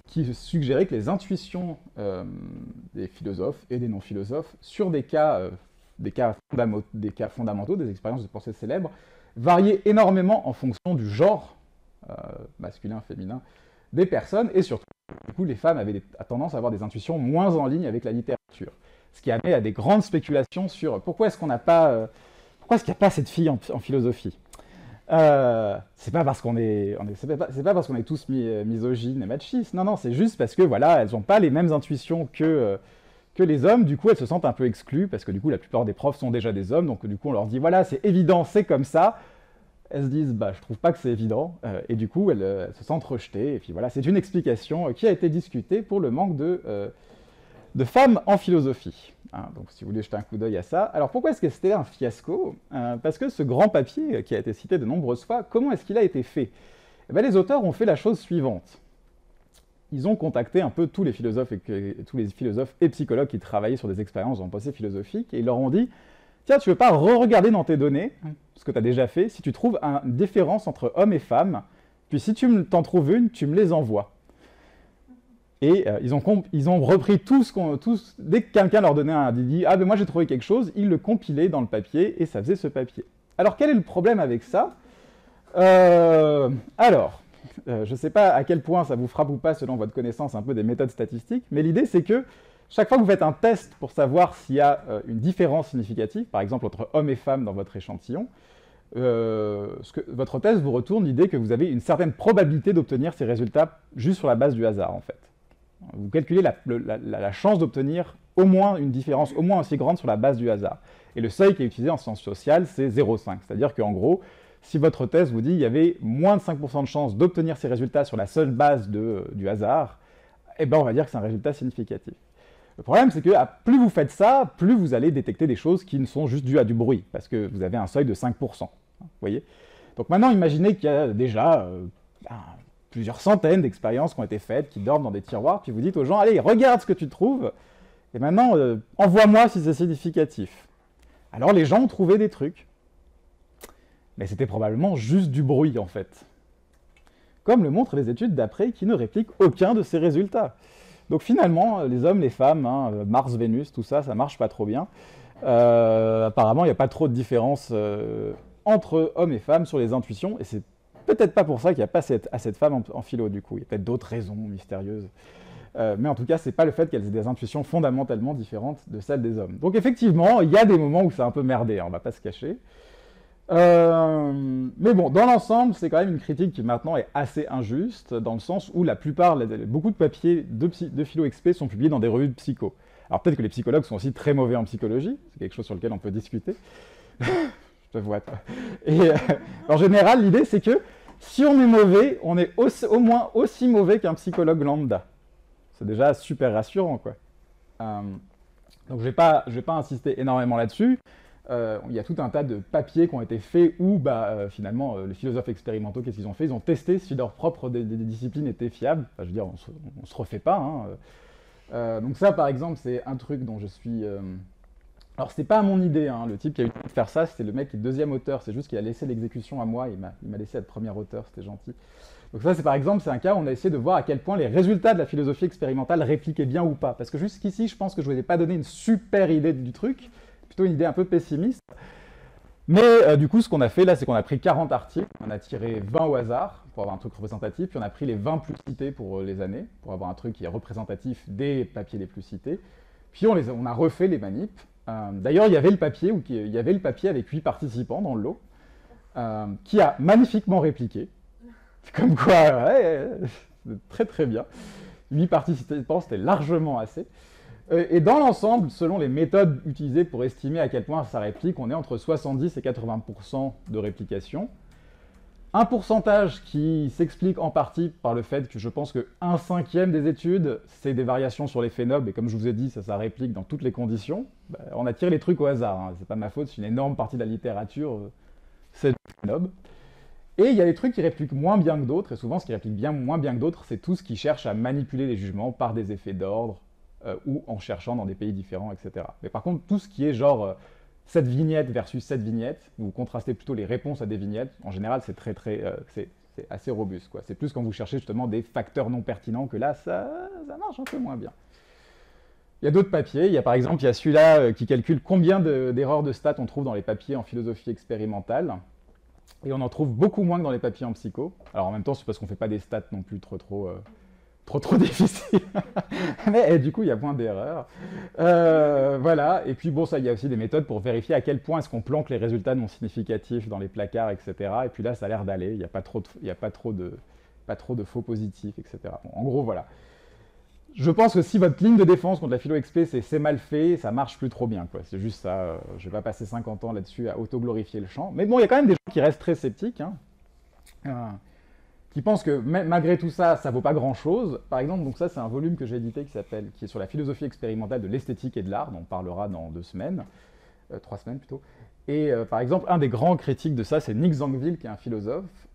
qui suggérait que les intuitions des philosophes et des non-philosophes sur des cas fondamentaux, des expériences de pensée célèbres, variaient énormément en fonction du genre, masculin, féminin, des personnes, et surtout, du coup, les femmes avaient tendance à avoir des intuitions moins en ligne avec la littérature. Ce qui amène à des grandes spéculations sur pourquoi est-ce qu'il n'y a pas cette fille en philosophie. C'est pas parce qu'on est tous misogynes et machistes, non, c'est juste parce que voilà, elles n'ont pas les mêmes intuitions que les hommes, du coup elles se sentent un peu exclues, parce que du coup la plupart des profs sont déjà des hommes, donc du coup on leur dit voilà, c'est évident, c'est comme ça. Elles se disent bah je trouve pas que c'est évident, et du coup elles se sentent rejetées, et puis voilà, c'est une explication qui a été discutée pour le manque de femmes en philosophie. Hein, donc si vous voulez jeter un coup d'œil à ça. Alors pourquoi est-ce que c'était un fiasco? Parce que ce grand papier qui a été cité de nombreuses fois, comment est-ce qu'il a été fait? Eh bien, les auteurs ont fait la chose suivante. Ils ont contacté un peu tous les philosophes et psychologues qui travaillaient sur des expériences en pensée philosophique, et ils leur ont dit tiens, tu veux pas re-regarder dans tes données ce que tu as déjà fait, si tu trouves une différence entre hommes et femmes, puis si tu t'en trouves une, tu me les envoies. Et ils ont repris dès que quelqu'un leur donnait dit ah ben moi j'ai trouvé quelque chose, ils le compilaient dans le papier et ça faisait ce papier. Alors quel est le problème avec ça? Je ne sais pas à quel point ça vous frappe ou pas selon votre connaissance un peu des méthodes statistiques, mais l'idée c'est que chaque fois que vous faites un test pour savoir s'il y a une différence significative, par exemple entre hommes et femmes dans votre échantillon, votre test vous retourne l'idée que vous avez une certaine probabilité d'obtenir ces résultats juste sur la base du hasard en fait. Vous calculez la chance d'obtenir au moins une différence au moins aussi grande sur la base du hasard. Et le seuil qui est utilisé en sciences sociales, c'est 0,5. C'est-à-dire qu'en gros, si votre test vous dit qu'il y avait moins de 5% de chance d'obtenir ces résultats sur la seule base du hasard, eh ben on va dire que c'est un résultat significatif. Le problème, c'est que plus vous faites ça, plus vous allez détecter des choses qui ne sont juste dues à du bruit, parce que vous avez un seuil de 5%. Vous voyez? Donc maintenant, imaginez qu'il y a déjà plusieurs centaines d'expériences qui ont été faites, qui dorment dans des tiroirs, puis vous dites aux gens, allez, regarde ce que tu trouves, et maintenant, envoie-moi si c'est significatif. Alors les gens ont trouvé des trucs, mais c'était probablement juste du bruit, en fait. comme le montrent les études d'après qui ne répliquent aucun de ces résultats. Donc finalement, les hommes, les femmes, hein, Mars, Vénus, tout ça, ça marche pas trop bien. Apparemment, il n'y a pas trop de différence entre hommes et femmes sur les intuitions, et c'est peut-être pas pour ça qu'il n'y a pas assez de femmes en philo, du coup. Il y a peut-être d'autres raisons mystérieuses. Mais en tout cas, c'est pas le fait qu'elles aient des intuitions fondamentalement différentes de celles des hommes. Donc effectivement, il y a des moments où c'est un peu merdé, hein, on va pas se cacher. Mais bon, dans l'ensemble, c'est quand même une critique qui maintenant est assez injuste, dans le sens où beaucoup de papiers de philo-XP sont publiés dans des revues de psycho. Alors peut-être que les psychologues sont aussi très mauvais en psychologie, c'est quelque chose sur lequel on peut discuter. Je te vois, toi. Et en général, l'idée c'est que si on est mauvais, on est au moins aussi mauvais qu'un psychologue lambda. C'est déjà super rassurant, quoi. Donc je vais pas insister énormément là-dessus. Il y a tout un tas de papiers qui ont été faits où, finalement, les philosophes expérimentaux, qu'est-ce qu'ils ont fait? Ils ont testé si leurs propres des disciplines étaient fiables. Enfin, je veux dire, on se refait pas, hein. Donc ça, par exemple, c'est un truc dont je suis... Alors, c'était pas à mon idée, hein. Le type qui a eu l'idée de faire ça, c'était le mec qui est deuxième auteur. C'est juste qu'il a laissé l'exécution à moi. Il m'a laissé être premier auteur, c'était gentil. Donc ça, par exemple, c'est un cas où on a essayé de voir à quel point les résultats de la philosophie expérimentale répliquaient bien ou pas. Parce que jusqu'ici, je pense que je ne vous ai pas donné une super idée du truc, plutôt une idée un peu pessimiste. Mais du coup, ce qu'on a fait là, c'est qu'on a pris 40 articles, on a tiré 20 au hasard pour avoir un truc représentatif, puis on a pris les 20 plus cités pour les années, pour avoir un truc qui est représentatif des papiers les plus cités. Puis on a refait les manips. D'ailleurs, il y avait le papier avec 8 participants dans le lot, qui a magnifiquement répliqué. Comme quoi, ouais, très très bien. 8 participants, c'était largement assez. Et dans l'ensemble, selon les méthodes utilisées pour estimer à quel point ça réplique, on est entre 70 et 80% de réplication. Un pourcentage qui s'explique en partie par le fait que je pense que 1/5 des études, c'est des variations sur l'effet Nob, et comme je vous ai dit, ça réplique dans toutes les conditions. On a tiré les trucs au hasard, hein. C'est pas ma faute, c'est une énorme partie de la littérature, c'est l'effet Nob. Et il y a des trucs qui répliquent moins bien que d'autres, et souvent ce qui réplique moins bien que d'autres, c'est tout ce qui cherche à manipuler les jugements par des effets d'ordre, ou en cherchant dans des pays différents, etc. Mais par contre, tout ce qui est genre cette vignette versus cette vignette, vous contrastez plutôt les réponses à des vignettes, en général c'est c'est assez robuste, quoi. C'est plus quand vous cherchez justement des facteurs non pertinents que là, ça marche un peu moins bien. Il y a d'autres papiers, il y a celui-là qui calcule combien d'erreurs de stats on trouve dans les papiers en philosophie expérimentale. Et on en trouve beaucoup moins que dans les papiers en psycho. Alors en même temps, c'est parce qu'on ne fait pas des stats non plus trop difficiles. Mais du coup, il y a moins d'erreurs. Voilà. Et puis bon, ça, il y a aussi des méthodes pour vérifier à quel point est-ce qu'on planque les résultats non significatifs dans les placards, etc. Et puis là, ça a l'air d'aller. Il n'y a pas trop de faux positifs, etc. Bon, en gros, voilà. Je pense que si votre ligne de défense contre la philo-XP, c'est mal fait, ça marche plus trop bien, quoi. C'est juste ça. Je vais pas passer 50 ans là-dessus à auto-glorifier le champ. Mais bon, il y a quand même des gens qui restent très sceptiques, hein, qui pensent que malgré tout ça, ça vaut pas grand-chose. Par exemple, donc ça, c'est un volume que j'ai édité qui est sur la philosophie expérimentale de l'esthétique et de l'art, dont on parlera dans 3 semaines plutôt. Et par exemple, un des grands critiques de ça, c'est Nick Zangwill, qui est un philosophe,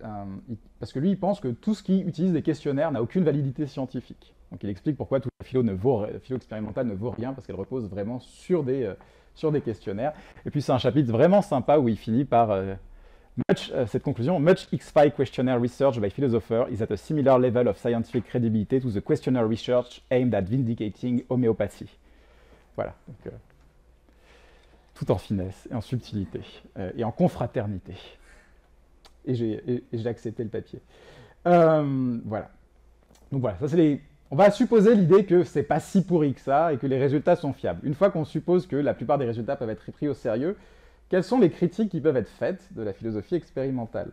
parce que lui, il pense que tout ce qui utilise des questionnaires n'a aucune validité scientifique. Donc il explique pourquoi toute la philo expérimentale ne vaut rien, parce qu'elle repose vraiment sur des questionnaires. Et puis c'est un chapitre vraiment sympa où il finit par cette conclusion. Much X5 questionnaire research by philosopher is at a similar level of scientific credibility to the questionnaire research aimed at vindicating homéopathie. Voilà. Donc, tout en finesse et en subtilité et en confraternité. Et j'ai accepté le papier. Voilà. Donc voilà, ça c'est les... On va supposer l'idée que c'est pas si pourri que ça et que les résultats sont fiables. Une fois qu'on suppose que la plupart des résultats peuvent être pris au sérieux, quelles sont les critiques qui peuvent être faites de la philosophie expérimentale?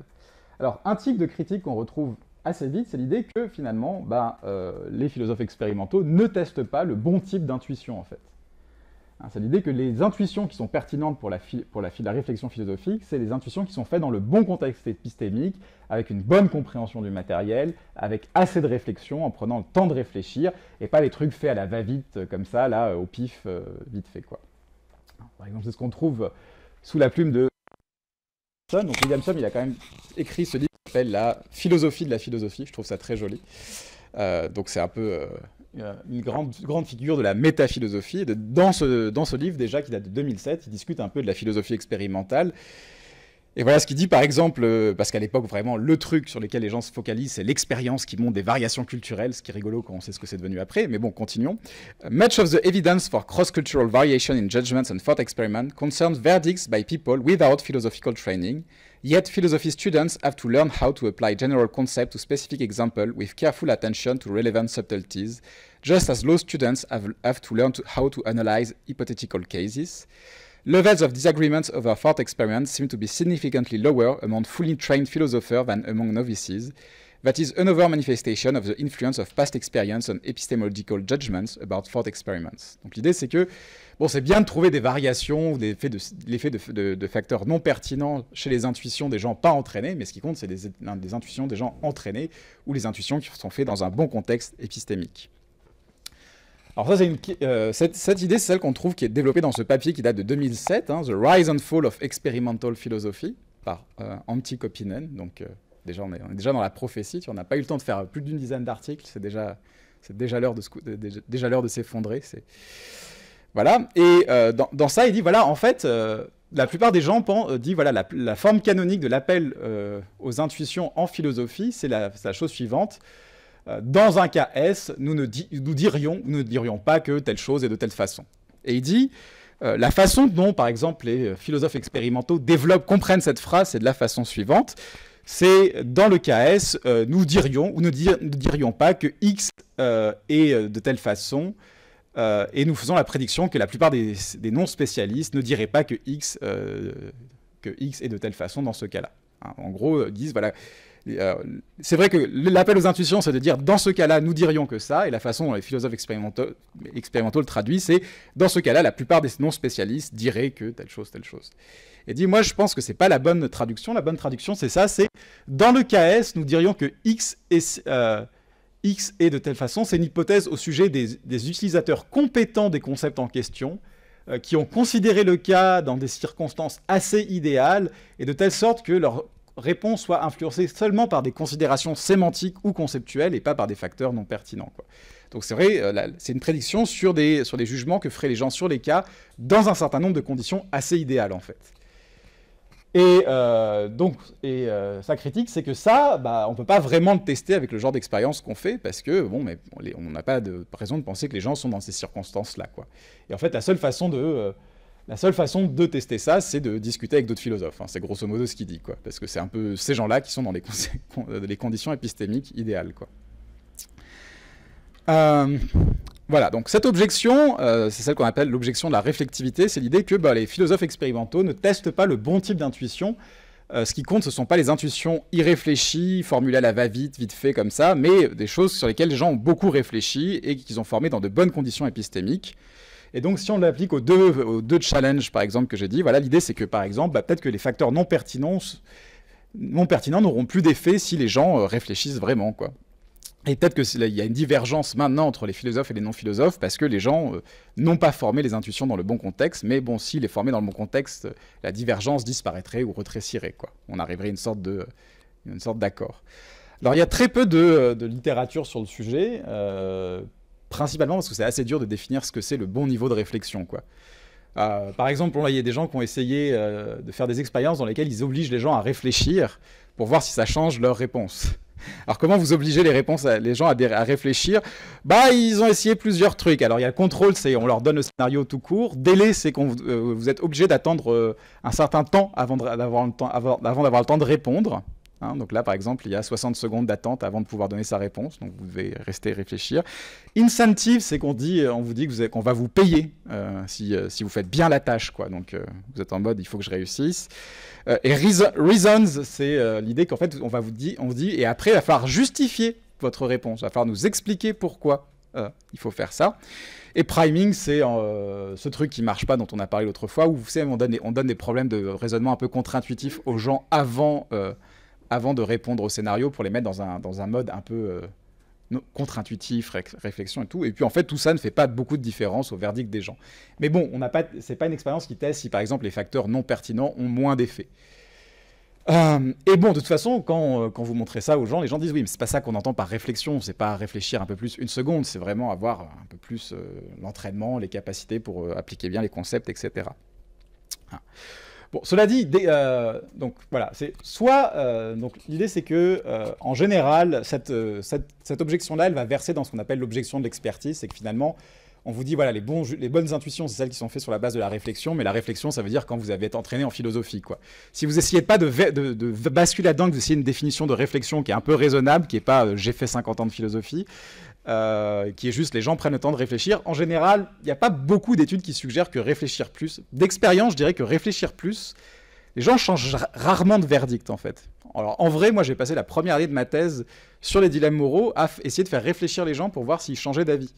Alors, un type de critique qu'on retrouve assez vite, c'est l'idée que finalement, les philosophes expérimentaux ne testent pas le bon type d'intuition en fait. C'est l'idée que les intuitions qui sont pertinentes pour la réflexion philosophique, c'est les intuitions qui sont faites dans le bon contexte épistémique, avec une bonne compréhension du matériel, avec assez de réflexion, en prenant le temps de réfléchir, et pas les trucs faits à la va-vite, comme ça, là, au pif, vite fait, quoi. Par exemple, c'est ce qu'on trouve sous la plume de Williamson. Donc Williamson, il a quand même écrit ce livre qui s'appelle La philosophie de la philosophie, je trouve ça très joli. Donc c'est un peu... une grande figure de la métaphilosophie. Dans ce livre, déjà, qui date de 2007, il discute un peu de la philosophie expérimentale. Et voilà ce qu'il dit par exemple, parce qu'à l'époque vraiment le truc sur lequel les gens se focalisent, c'est l'expérience qui montre des variations culturelles, ce qui est rigolo quand on sait ce que c'est devenu après, mais bon, continuons. Much of the evidence for cross-cultural variation in judgments and thought experiments concerns verdicts by people without philosophical training, yet philosophy students have to learn how to apply general concepts to specific examples with careful attention to relevant subtleties, just as law students have to learn how to analyze hypothetical cases. Levels of disagreements over thought experiments seem to be significantly lower among fully trained philosophers than among novices. That is another manifestation of the influence of past experience on epistemological judgments about thought experiments. Donc l'idée c'est que, bon, c'est bien de trouver des variations ou l'effet de facteurs non pertinents chez les intuitions des gens pas entraînés, mais ce qui compte c'est des intuitions des gens entraînés ou les intuitions qui sont faites dans un bon contexte épistémique. Alors ça, cette idée, c'est celle qu'on trouve qui est développée dans ce papier qui date de 2007, The Rise and Fall of Experimental Philosophy, par Antti Kopinen. Donc déjà, on est déjà dans la prophétie, on n'a pas eu le temps de faire plus d'une dizaine d'articles, c'est déjà l'heure de s'effondrer. Voilà, et dans ça, il dit, voilà, en fait, la plupart des gens disent, voilà, la forme canonique de l'appel aux intuitions en philosophie, c'est la chose suivante. Dans un cas S, nous ne dirions pas que telle chose est de telle façon. Et il dit, la façon dont, par exemple, les philosophes expérimentaux comprennent cette phrase, c'est de la façon suivante. C'est, dans le cas S, nous dirions ou ne dirions pas que X est de telle façon, et nous faisons la prédiction que la plupart des non-spécialistes ne diraient pas que X est de telle façon dans ce cas-là. Hein, en gros, disent, voilà... c'est vrai que l'appel aux intuitions, c'est de dire dans ce cas-là, nous dirions que ça, et la façon dont les philosophes expérimentaux le traduisent, c'est dans ce cas-là, la plupart des non-spécialistes diraient que telle chose. Et dit, moi je pense que c'est pas la bonne traduction. La bonne traduction, c'est ça, c'est dans le cas S, nous dirions que X est de telle façon. C'est une hypothèse au sujet des utilisateurs compétents des concepts en question, qui ont considéré le cas dans des circonstances assez idéales, et de telle sorte que leur réponse soit influencée seulement par des considérations sémantiques ou conceptuelles et pas par des facteurs non pertinents, quoi. Donc c'est vrai, c'est une prédiction sur des jugements que feraient les gens sur les cas dans un certain nombre de conditions assez idéales, en fait. Et sa critique, c'est que ça, on ne peut pas vraiment le tester avec le genre d'expérience qu'on fait, parce que, bon, mais on n'a pas de raison de penser que les gens sont dans ces circonstances-là, quoi. Et en fait, la seule façon de tester ça, c'est de discuter avec d'autres philosophes. Hein. C'est grosso modo ce qu'il dit, quoi. Parce que c'est un peu ces gens-là qui sont dans les conditions épistémiques idéales, quoi. Voilà, donc cette objection, c'est celle qu'on appelle l'objection de la réflectivité. C'est l'idée que les philosophes expérimentaux ne testent pas le bon type d'intuition. Ce qui compte, ce ne sont pas les intuitions irréfléchies, formulées à la va-vite, vite fait comme ça, mais des choses sur lesquelles les gens ont beaucoup réfléchi et qu'ils ont formées dans de bonnes conditions épistémiques. Et donc, si on l'applique aux deux challenges, par exemple, que j'ai dit, voilà, l'idée, c'est que, par exemple, peut-être que les facteurs non pertinents n'auront plus d'effet si les gens réfléchissent vraiment, quoi. Et peut-être qu'il y a une divergence maintenant entre les philosophes et les non-philosophes, parce que les gens n'ont pas formé les intuitions dans le bon contexte, mais bon, s'il est formé dans le bon contexte, la divergence disparaîtrait ou rétrécirait, quoi. On arriverait à une sorte d'accord. Alors, il y a très peu de littérature sur le sujet, principalement parce que c'est assez dur de définir ce que c'est le bon niveau de réflexion, quoi. Par exemple, il y a des gens qui ont essayé de faire des expériences dans lesquelles ils obligent les gens à réfléchir pour voir si ça change leur réponse. Alors comment vous obligez les gens à réfléchir? Ils ont essayé plusieurs trucs. Alors il y a le contrôle, c'est on leur donne le scénario tout court. Délai, c'est qu'on vous êtes obligé d'attendre un certain temps avant d'avoir le temps de répondre. Hein, donc là, par exemple, il y a 60 secondes d'attente avant de pouvoir donner sa réponse. Donc vous devez rester et réfléchir. Incentive, c'est on vous dit qu'on va vous payer si vous faites bien la tâche, quoi. Donc vous êtes en mode, il faut que je réussisse. Et reasons, c'est l'idée qu'en fait, on vous dit, et après, il va falloir justifier votre réponse. Il va falloir nous expliquer pourquoi il faut faire ça. Et priming, c'est ce truc qui marche pas, dont on a parlé l'autre fois, où vous savez, on donne des problèmes de raisonnement un peu contre-intuitif aux gens avant de répondre au scénario, pour les mettre dans un mode un peu contre-intuitif, réflexion et tout. Et puis en fait, tout ça ne fait pas beaucoup de différence au verdict des gens. Mais bon, c'est pas une expérience qui teste si par exemple les facteurs non pertinents ont moins d'effet. Et bon, de toute façon, quand vous montrez ça aux gens, les gens disent oui, mais c'est pas ça qu'on entend par réflexion, c'est pas réfléchir un peu plus une seconde, c'est vraiment avoir un peu plus l'entraînement, les capacités pour appliquer bien les concepts, etc. Bon, cela dit, donc voilà, c'est soit donc l'idée c'est que en général cette objection-là, elle va verser dans ce qu'on appelle l'objection de l'expertise, c'est que finalement on vous dit voilà les bonnes intuitions, c'est celles qui sont faites sur la base de la réflexion, mais la réflexion, ça veut dire quand vous avez été entraîné en philosophie, quoi. Si vous essayez pas de basculer là-dedans, que vous essayez une définition de réflexion qui est un peu raisonnable, qui est pas j'ai fait 50 ans de philosophie. Qui est juste les gens prennent le temps de réfléchir. En général, il n'y a pas beaucoup d'études qui suggèrent que réfléchir plus. D'expérience, je dirais que réfléchir plus, les gens changent rarement de verdict en fait. Alors en vrai, moi j'ai passé la première année de ma thèse sur les dilemmes moraux à essayer de faire réfléchir les gens pour voir s'ils changeaient d'avis.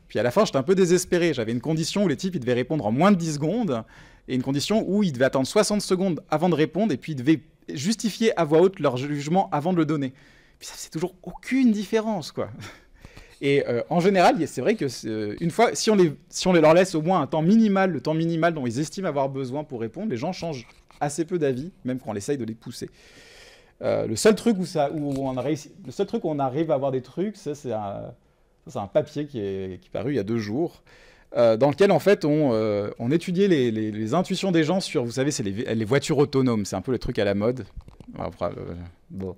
Puis à la fin, j'étais un peu désespéré. J'avais une condition où les types ils devaient répondre en moins de 10 secondes et une condition où ils devaient attendre 60 secondes avant de répondre et puis ils devaient justifier à voix haute leur jugement avant de le donner. Puis ça faisait toujours aucune différence, quoi. Et en général, c'est vrai que une fois, si on leur laisse au moins un temps minimal, le temps minimal dont ils estiment avoir besoin pour répondre, les gens changent assez peu d'avis, même quand on essaye de les pousser. Le seul truc où on arrive à avoir des trucs, c'est un papier qui est paru il y a 2 jours, dans lequel en fait on étudiait les intuitions des gens sur, vous savez, c'est les voitures autonomes, c'est un peu le truc à la mode. Enfin, bon.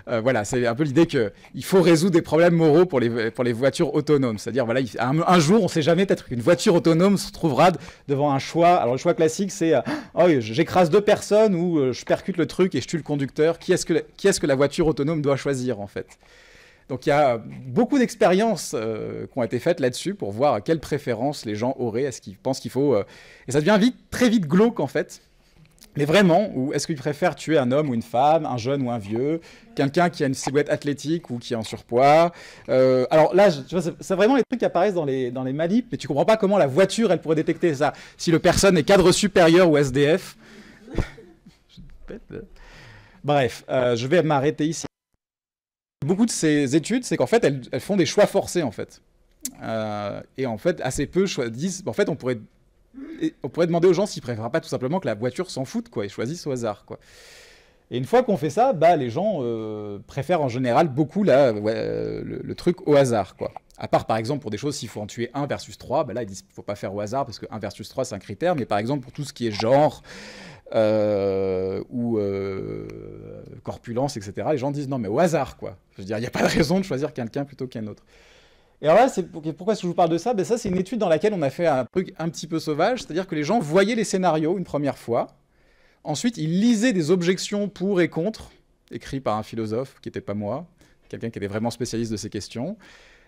Voilà, c'est un peu l'idée qu'il faut résoudre des problèmes moraux pour les voitures autonomes. C'est-à-dire, voilà, un jour, on ne sait jamais, peut-être qu'une voiture autonome se trouvera devant un choix. Alors, le choix classique, c'est oh, j'écrase 2 personnes ou je percute le truc et je tue le conducteur. Qui est-ce que la voiture autonome doit choisir, en fait? Donc, il y a beaucoup d'expériences qui ont été faites là-dessus pour voir quelles préférences les gens auraient. Est-ce qu'ils pensent qu'il faut... Et ça devient très vite glauque, en fait. Mais vraiment, ou est-ce qu'ils préfèrent tuer un homme ou une femme, un jeune ou un vieux, quelqu'un qui a une silhouette athlétique ou qui est en surpoids. Alors là, tu vois, c'est vraiment les trucs qui apparaissent dans les manips, mais tu comprends pas comment la voiture, elle pourrait détecter ça. Si le personne est cadre supérieur ou SDF. Bref, je vais m'arrêter ici. Beaucoup de ces études, c'est qu'en fait, elles font des choix forcés, en fait. Et en fait, assez peu disent... En fait, on pourrait demander aux gens s'ils préfèrent pas tout simplement que la voiture s'en foute, quoi, et choisissent au hasard, quoi. Et une fois qu'on fait ça, bah, les gens préfèrent en général beaucoup le truc au hasard, quoi. À part, par exemple, pour des choses, s'il faut en tuer 1 versus 3, bah là, ils disent qu'il ne faut pas faire au hasard, parce que 1 versus 3, c'est un critère. Mais par exemple, pour tout ce qui est genre ou corpulence, etc., les gens disent non, mais au hasard, quoi. Je veux dire, il n'y a pas de raison de choisir quelqu'un plutôt qu'un autre. Et alors là, pourquoi est-ce que je vous parle de ça? Ben ça, c'est une étude dans laquelle on a fait un truc un petit peu sauvage, c'est-à-dire que les gens voyaient les scénarios une première fois, ensuite ils lisaient des objections pour et contre, écrits par un philosophe qui n'était pas moi, quelqu'un qui était vraiment spécialiste de ces questions.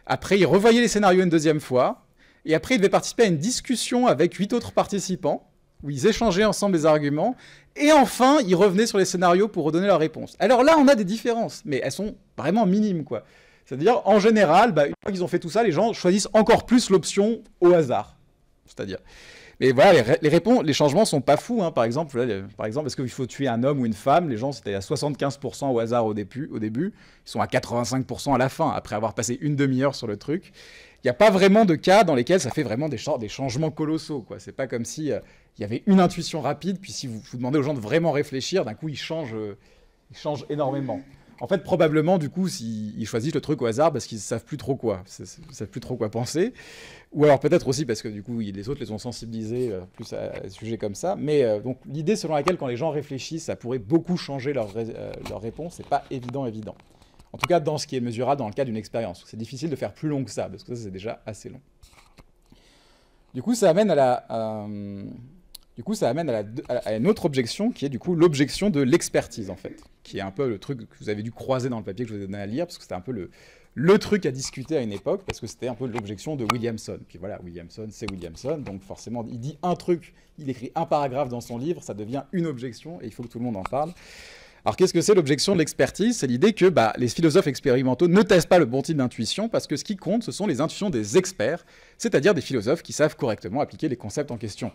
Après, ils revoyaient les scénarios une deuxième fois, et après, ils devaient participer à une discussion avec 8 autres participants, où ils échangeaient ensemble des arguments, et enfin, ils revenaient sur les scénarios pour redonner leur réponse. Alors là, on a des différences, mais elles sont vraiment minimes, quoi. C'est-à-dire, en général, bah, une fois qu'ils ont fait tout ça, les gens choisissent encore plus l'option au hasard. C'est-à-dire... Mais voilà, les changements sont pas fous, hein. Par exemple, est-ce qu'il faut tuer un homme ou une femme? Les gens, c'était à 75% au hasard au début. Ils sont à 85% à la fin, après avoir passé une demi-heure sur le truc. Il n'y a pas vraiment de cas dans lesquels ça fait vraiment des changements colossaux, quoi. C'est pas comme si il y avait une intuition rapide, puis si vous demandez aux gens de vraiment réfléchir, d'un coup, ils changent énormément. En fait, probablement, du coup, ils choisissent le truc au hasard parce qu'ils ne savent plus trop quoi. Ils savent plus trop quoi penser. Ou alors peut-être aussi parce que du coup, les autres les ont sensibilisés plus à des sujets comme ça. Mais donc, l'idée selon laquelle, quand les gens réfléchissent, ça pourrait beaucoup changer leur réponse, c'est pas évident. En tout cas, dans ce qui est mesurable dans le cas d'une expérience. C'est difficile de faire plus long que ça, parce que ça, c'est déjà assez long. Du coup, ça amène à une autre objection, qui est du coup l'objection de l'expertise, en fait, qui est un peu le truc que vous avez dû croiser dans le papier que je vous ai donné à lire, parce que c'était un peu le truc à discuter à une époque, parce que c'était un peu l'objection de Williamson. Puis voilà, Williamson, c'est Williamson, donc forcément, il dit un truc, il écrit un paragraphe dans son livre, ça devient une objection, et il faut que tout le monde en parle. Alors qu'est-ce que c'est l'objection de l'expertise? C'est l'idée que les philosophes expérimentaux ne testent pas le bon type d'intuition, parce que ce qui compte, ce sont les intuitions des experts, c'est-à-dire des philosophes qui savent correctement appliquer les concepts en question.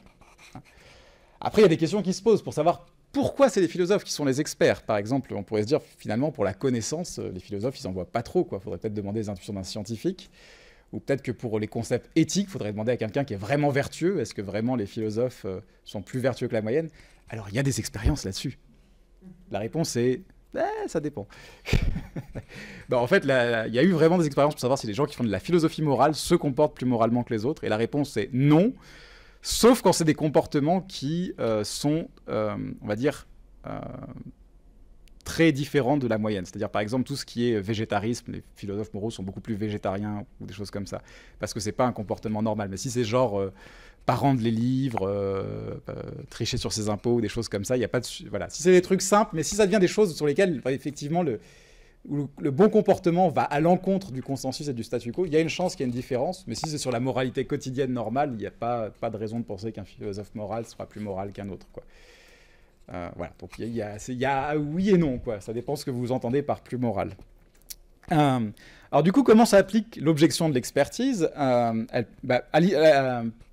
Après, il y a des questions qui se posent pour savoir pourquoi c'est les philosophes qui sont les experts. Par exemple, on pourrait se dire, finalement, pour la connaissance, les philosophes, ils n'en voient pas trop, quoi. Il faudrait peut-être demander les intuitions d'un scientifique. Ou peut-être que pour les concepts éthiques, il faudrait demander à quelqu'un qui est vraiment vertueux. Est-ce que vraiment les philosophes sont plus vertueux que la moyenne? Alors, il y a des expériences là-dessus. La réponse est... ça dépend. En fait, il y a eu vraiment des expériences pour savoir si les gens qui font de la philosophie morale se comportent plus moralement que les autres. Et la réponse est non. sauf quand c'est des comportements qui sont, on va dire, très différents de la moyenne. C'est-à-dire, par exemple, tout ce qui est végétarisme, les philosophes moraux sont beaucoup plus végétariens ou des choses comme ça, parce que c'est pas un comportement normal. Mais si c'est genre pas rendre les livres, tricher sur ses impôts, des choses comme ça, il n'y a pas de... Voilà. Si c'est des trucs simples, mais si ça devient des choses sur lesquelles, effectivement, le bon comportement va à l'encontre du consensus et du statu quo, il y a une chance qu'il y ait une différence, mais si c'est sur la moralité quotidienne normale, il n'y a pas de raison de penser qu'un philosophe moral sera plus moral qu'un autre, quoi. Voilà, donc il y a oui et non, quoi. Ça dépend ce que vous entendez par plus moral. Alors du coup, comment ça applique l'objection de l'expertise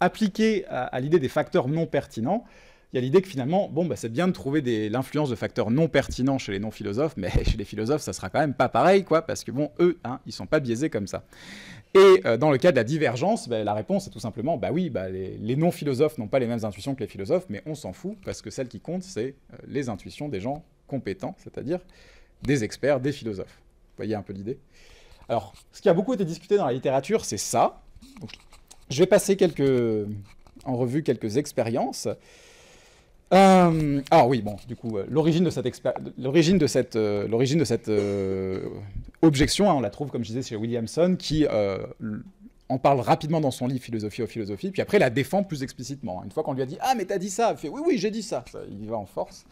appliquée à l'idée des facteurs non pertinents, il y a l'idée que finalement, bon, c'est bien de trouver l'influence de facteurs non pertinents chez les non-philosophes, mais chez les philosophes, ça sera quand même pas pareil, quoi, parce que bon, eux, ils sont pas biaisés comme ça. Et dans le cas de la divergence, la réponse est tout simplement, oui, les non-philosophes n'ont pas les mêmes intuitions que les philosophes, mais on s'en fout, parce que celle qui compte, c'est les intuitions des gens compétents, c'est-à-dire des experts, des philosophes. Vous voyez un peu l'idée? Alors, ce qui a beaucoup été discuté dans la littérature, c'est ça. Donc, je vais passer en revue quelques expériences. Alors oui, bon, du coup, l'origine de cette objection, on la trouve, comme je disais, chez Williamson, qui en parle rapidement dans son livre Philosophie aux philosophies, puis après la défend plus explicitement. Une fois qu'on lui a dit « Ah, mais t'as dit ça !» Il fait « Oui, j'ai dit ça !» Il y va en force.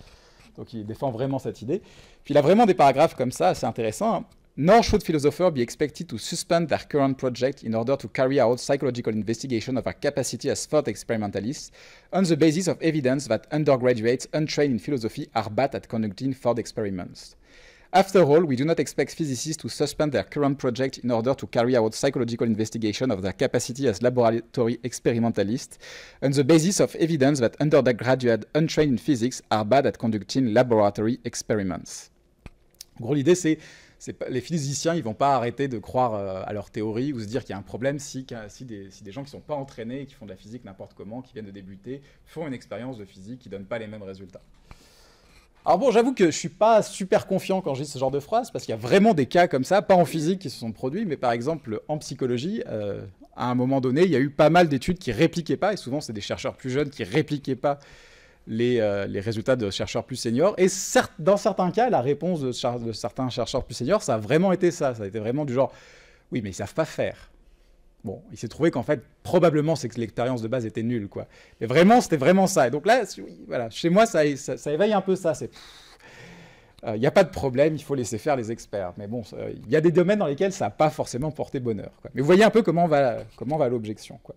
Donc il défend vraiment cette idée. Puis il a vraiment des paragraphes comme ça, assez intéressants. Nor should philosophers be expected to suspend their current project in order to carry out psychological investigation of our capacity as thought experimentalists on the basis of evidence that undergraduates untrained in philosophy are bad at conducting thought experiments. After all, we do not expect physicists to suspend their current project in order to carry out psychological investigation of their capacity as laboratory experimentalists on the basis of evidence that undergraduates untrained in physics are bad at conducting laboratory experiments. En gros, l'idée, c'est les physiciens, ils vont pas arrêter de croire à leur théorie ou se dire qu'il y a un problème si des gens qui sont pas entraînés, qui font de la physique n'importe comment, qui viennent de débuter, font une expérience de physique qui donne pas les mêmes résultats. Alors bon, j'avoue que je suis pas super confiant quand je dis ce genre de phrase, parce qu'il y a vraiment des cas comme ça, pas en physique qui se sont produits, mais par exemple en psychologie, à un moment donné, il y a eu pas mal d'études qui répliquaient pas, et souvent c'est des chercheurs plus jeunes qui répliquaient pas les résultats de chercheurs plus seniors. Et dans certains cas, la réponse de certains chercheurs plus seniors, ça a vraiment été ça. Ça a été vraiment du genre, oui, mais ils savent pas faire. Bon, il s'est trouvé qu'en fait, probablement, c'est que l'expérience de base était nulle, quoi. Mais vraiment, c'était vraiment ça. Et donc là, voilà, chez moi, ça éveille un peu ça. Il n'y a pas de problème, il faut laisser faire les experts. Mais bon, il y a des domaines dans lesquels ça n'a pas forcément porté bonheur, quoi. Mais vous voyez un peu comment va l'objection, quoi.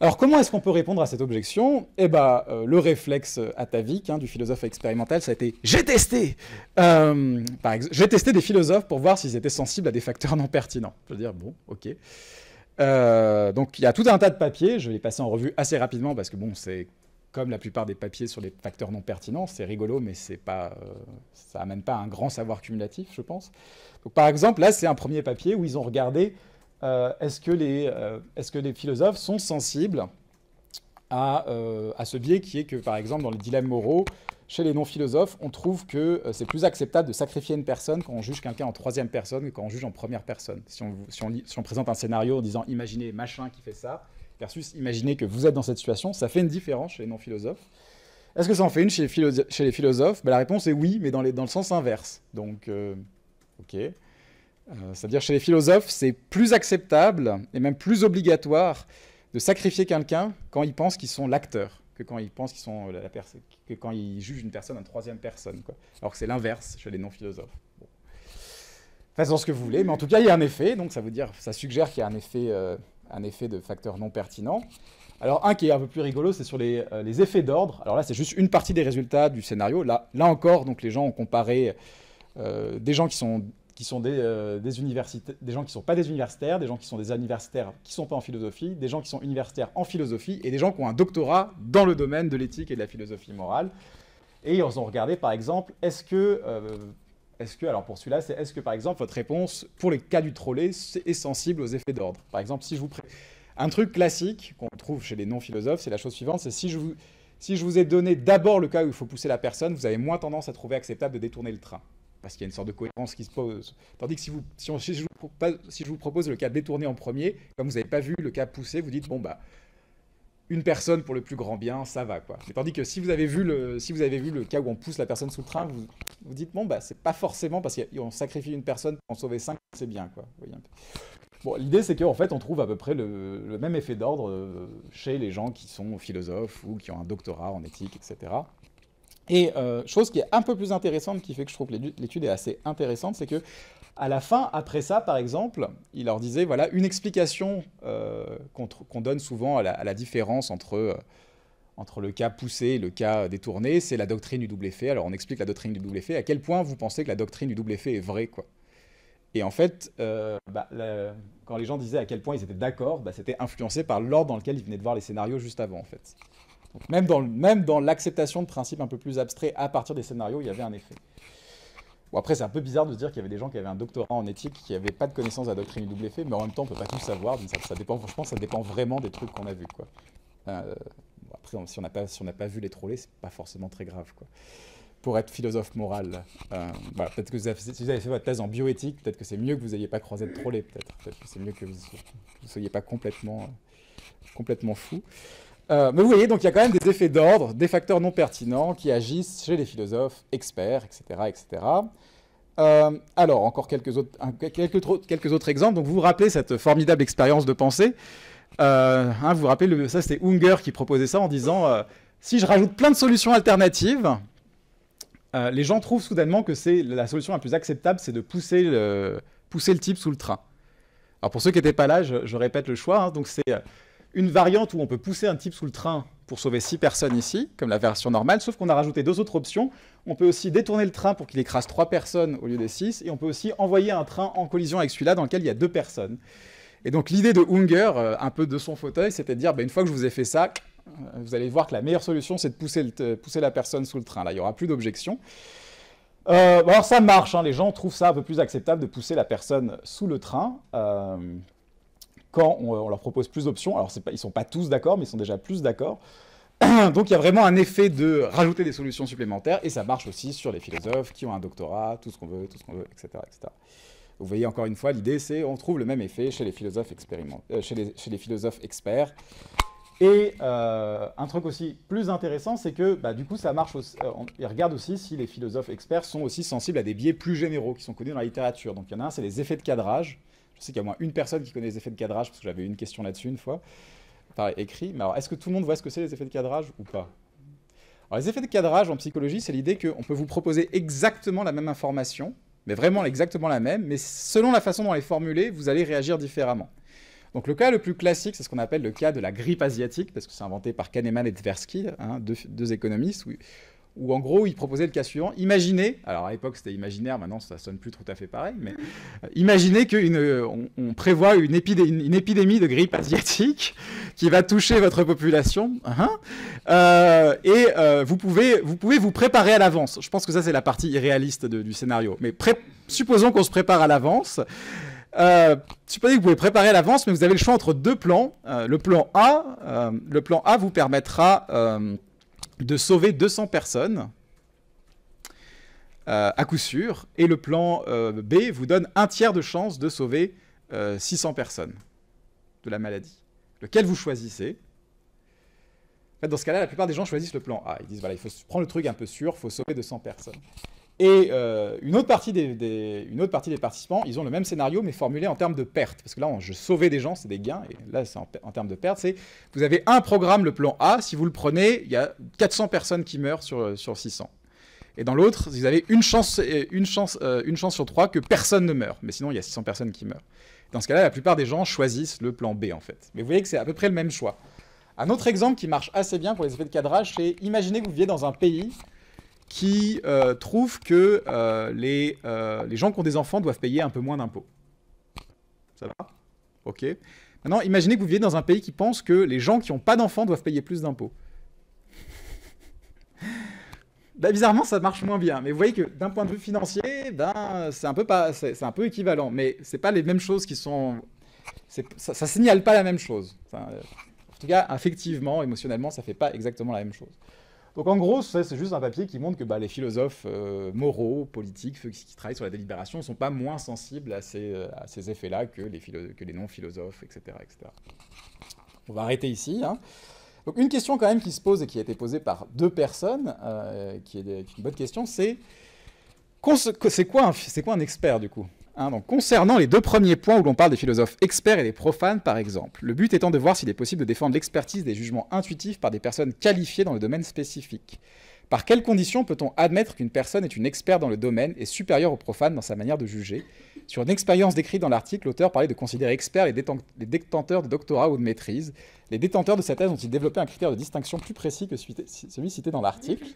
Alors, comment est-ce qu'on peut répondre à cette objection? Le réflexe atavique du philosophe expérimental, ça a été « j'ai testé !» Par exemple, j'ai testé des philosophes pour voir s'ils étaient sensibles à des facteurs non pertinents. Je veux dire, bon, ok. Donc, il y a tout un tas de papiers, je vais les passer en revue assez rapidement, parce que bon, c'est comme la plupart des papiers sur les facteurs non pertinents, c'est rigolo, mais ça amène pas à un grand savoir cumulatif, je pense. Donc, par exemple, là, c'est un premier papier où ils ont regardé est-ce que les philosophes sont sensibles à ce biais qui est que, par exemple, dans les dilemmes moraux, chez les non-philosophes, on trouve que c'est plus acceptable de sacrifier une personne quand on juge quelqu'un en troisième personne que quand on juge en première personne. Si on présente un scénario en disant « imaginez machin qui fait ça », versus « imaginez que vous êtes dans cette situation », ça fait une différence chez les non-philosophes. Est-ce que ça en fait une chez les philosophes? La réponse est oui, mais dans le sens inverse. Donc, ok. C'est-à-dire chez les philosophes, c'est plus acceptable et même plus obligatoire de sacrifier quelqu'un quand ils pensent qu'ils sont l'acteur, que quand ils pensent qu'ils sont que quand ils jugent une personne en troisième personne, quoi. Alors que c'est l'inverse chez les non-philosophes. Bon. Faites-en ce que vous voulez, mais en tout cas, il y a un effet, donc ça suggère qu'il y a un effet de facteur non pertinent. Alors, un qui est un peu plus rigolo, c'est sur les effets d'ordre. Alors là, c'est juste une partie des résultats du scénario. Là encore, donc les gens ont comparé des gens qui sont des universités, des gens qui ne sont pas des universitaires, des gens qui sont des universitaires qui ne sont pas en philosophie, des gens qui sont universitaires en philosophie, et des gens qui ont un doctorat dans le domaine de l'éthique et de la philosophie morale. Et ils ont regardé, par exemple, alors pour celui-là, est-ce que, par exemple, votre réponse, pour les cas du trolley, est sensible aux effets d'ordre? Par exemple, un truc classique qu'on trouve chez les non-philosophes, c'est la chose suivante, c'est si je vous ai donné d'abord le cas où il faut pousser la personne, vous avez moins tendance à trouver acceptable de détourner le train. Parce qu'il y a une sorte de cohérence qui se pose. Tandis que si je vous propose le cas détourné en premier, comme vous n'avez pas vu le cas poussé, vous dites, bon, une personne pour le plus grand bien, ça va, quoi. Mais tandis que si vous avez vu le cas où on pousse la personne sous le train, vous vous dites, bon, bah, c'est pas forcément parce qu'on sacrifie une personne pour en sauver 5, c'est bien, quoi. Vous voyez un peu. Bon, l'idée, c'est qu'en fait, on trouve à peu près le même effet d'ordre chez les gens qui sont philosophes ou qui ont un doctorat en éthique, etc. Et chose qui est un peu plus intéressante, qui fait que je trouve que l'étude est assez intéressante, c'est que à la fin, après ça, par exemple, il leur disait, voilà, une explication qu'on donne souvent à la différence entre le cas poussé et le cas détourné, c'est la doctrine du double effet. Alors on explique la doctrine du double effet, à quel point vous pensez que la doctrine du double effet est vraie, quoi. Et en fait, quand les gens disaient à quel point ils étaient d'accord, c'était influencé par l'ordre dans lequel ils venaient de voir les scénarios juste avant, en fait. Donc, même dans l'acceptation de principes un peu plus abstraits à partir des scénarios, il y avait un effet. Bon, après, c'est un peu bizarre de se dire qu'il y avait des gens qui avaient un doctorat en éthique qui n'avaient pas de connaissance de la doctrine du double effet, mais en même temps, on ne peut pas tout savoir, donc ça dépend, je pense que ça dépend vraiment des trucs qu'on a vus, quoi. Après, si on n'a pas vu les trollés, c'est pas forcément très grave, quoi. Pour être philosophe moral, voilà, peut-être que si vous avez fait votre thèse en bioéthique, peut-être que c'est mieux que vous n'ayez pas croisé de trollés, peut-être que c'est mieux que vous ne soyez pas complètement fou. Mais vous voyez, donc il y a quand même des effets d'ordre, des facteurs non pertinents qui agissent chez les philosophes, experts, etc. etc. Alors, encore quelques autres exemples. Donc vous vous rappelez cette formidable expérience de pensée. Vous vous rappelez, ça c'était Unger qui proposait ça en disant si je rajoute plein de solutions alternatives, les gens trouvent soudainement que c'est la solution la plus acceptable, c'est de pousser le type sous le train. Alors pour ceux qui n'étaient pas là, je répète le choix. Donc c'est une variante où on peut pousser un type sous le train pour sauver 6 personnes ici, comme la version normale, sauf qu'on a rajouté 2 autres options. On peut aussi détourner le train pour qu'il écrase 3 personnes au lieu des 6, et on peut aussi envoyer un train en collision avec celui-là dans lequel il y a 2 personnes. Et donc l'idée de Unger, un peu de son fauteuil, c'était de dire, une fois que je vous ai fait ça, vous allez voir que la meilleure solution, c'est de pousser la personne sous le train. Là, il n'y aura plus d'objection. Alors ça marche, hein, les gens trouvent ça un peu plus acceptable de pousser la personne sous le train quand on leur propose plus d'options. Alors ils ne sont pas tous d'accord, mais ils sont déjà plus d'accord. Donc il y a vraiment un effet de rajouter des solutions supplémentaires, et ça marche aussi sur les philosophes qui ont un doctorat, tout ce qu'on veut, etc., etc. Vous voyez, encore une fois, l'idée, c'est on trouve le même effet chez les philosophes chez les philosophes experts. Et un truc aussi plus intéressant, c'est que du coup, ça marche aussi, ils regardent aussi si les philosophes experts sont aussi sensibles à des biais plus généraux qui sont connus dans la littérature. Donc il y en a un, c'est les effets de cadrage. Je sais qu'il y a au moins une personne qui connaît les effets de cadrage, parce que j'avais eu une question là-dessus une fois, par écrit. Mais alors, est-ce que tout le monde voit ce que c'est les effets de cadrage ou pas? Alors, les effets de cadrage en psychologie, c'est l'idée qu'on peut vous proposer exactement la même information, mais vraiment exactement la même, mais selon la façon dont elle est formulée, vous allez réagir différemment. Donc le cas le plus classique, c'est ce qu'on appelle le cas de la grippe asiatique, parce que c'est inventé par Kahneman et Tversky, deux économistes, où en gros, ils proposaient le cas suivant. Imaginez, alors à l'époque c'était imaginaire, maintenant ça sonne plus tout à fait pareil, mais imaginez qu'on prévoit une épidémie de grippe asiatique qui va toucher votre population, et vous pouvez vous préparer à l'avance. Je pense que ça c'est la partie irréaliste du scénario, mais supposons qu'on se prépare à l'avance. Supposez que vous pouvez préparer à l'avance, mais vous avez le choix entre 2 plans. Le plan A vous permettra de sauver 200 personnes, à coup sûr, et le plan B vous donne 1/3 de chance de sauver 600 personnes de la maladie. Lequel vous choisissez? En fait, dans ce cas-là, la plupart des gens choisissent le plan A. Ils disent, voilà, il faut prendre le truc un peu sûr, il faut sauver 200 personnes. Et une autre partie des participants, ils ont le même scénario, mais formulé en termes de pertes. Parce que là, je sauvais des gens, c'est des gains. Et là, c'est en termes de pertes. Vous avez un programme, le plan A. Si vous le prenez, il y a 400 personnes qui meurent sur 600. Et dans l'autre, vous avez une chance sur 3 que personne ne meure. Mais sinon, il y a 600 personnes qui meurent. Dans ce cas-là, la plupart des gens choisissent le plan B, en fait. Mais vous voyez que c'est à peu près le même choix. Un autre exemple qui marche assez bien pour les effets de cadrage, c'est imaginez que vous viviez dans un pays qui trouve que les gens qui ont des enfants doivent payer un peu moins d'impôts. Ça va? Ok. Maintenant, imaginez que vous vivez dans un pays qui pense que les gens qui n'ont pas d'enfants doivent payer plus d'impôts. Bizarrement, ça marche moins bien. Mais vous voyez que d'un point de vue financier, c'est un peu équivalent. Mais ce n'est pas les mêmes choses qui sont... Ça ne signale pas la même chose. En tout cas, affectivement, émotionnellement, ça ne fait pas exactement la même chose. Donc en gros, c'est juste un papier qui montre que les philosophes moraux, politiques, ceux qui travaillent sur la délibération, ne sont pas moins sensibles à ces effets-là que les non-philosophes, etc., etc. On va arrêter ici. Donc une question quand même qui se pose et qui a été posée par 2 personnes, qui est une bonne question, c'est quoi un expert du coup, hein? Donc, concernant les 2 premiers points où l'on parle des philosophes experts et des profanes par exemple, le but étant de voir s'il est possible de défendre l'expertise des jugements intuitifs par des personnes qualifiées dans le domaine spécifique. Par quelles conditions peut-on admettre qu'une personne est une experte dans le domaine et supérieure aux profanes dans sa manière de juger? Sur une expérience décrite dans l'article, l'auteur parlait de considérer experts les détenteurs de doctorat ou de maîtrise. Les détenteurs de cette thèse ont-ils développé un critère de distinction plus précis que celui cité dans l'article?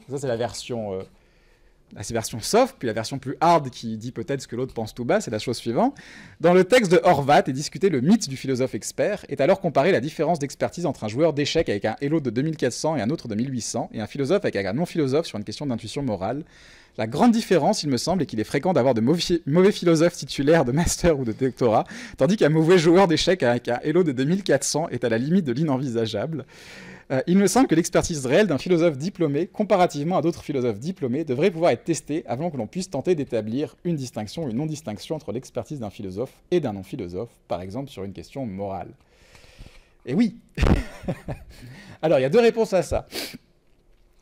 Ça, c'est la version soft, puis la version plus hard qui dit peut-être ce que l'autre pense tout bas, c'est la chose suivante. Dans le texte de Horvath est discuté le mythe du philosophe expert, est alors comparé la différence d'expertise entre un joueur d'échecs avec un Elo de 2400 et un autre de 1800, et un philosophe avec un non-philosophe sur une question d'intuition morale. La grande différence, il me semble, est qu'il est fréquent d'avoir de mauvais philosophes titulaires de master ou de doctorat, tandis qu'un mauvais joueur d'échecs avec un Elo de 2400 est à la limite de l'inenvisageable. Il me semble que l'expertise réelle d'un philosophe diplômé, comparativement à d'autres philosophes diplômés, devrait pouvoir être testée avant que l'on puisse tenter d'établir une distinction ou une non-distinction entre l'expertise d'un philosophe et d'un non-philosophe, par exemple sur une question morale. Et oui. Alors, il y a 2 réponses à ça.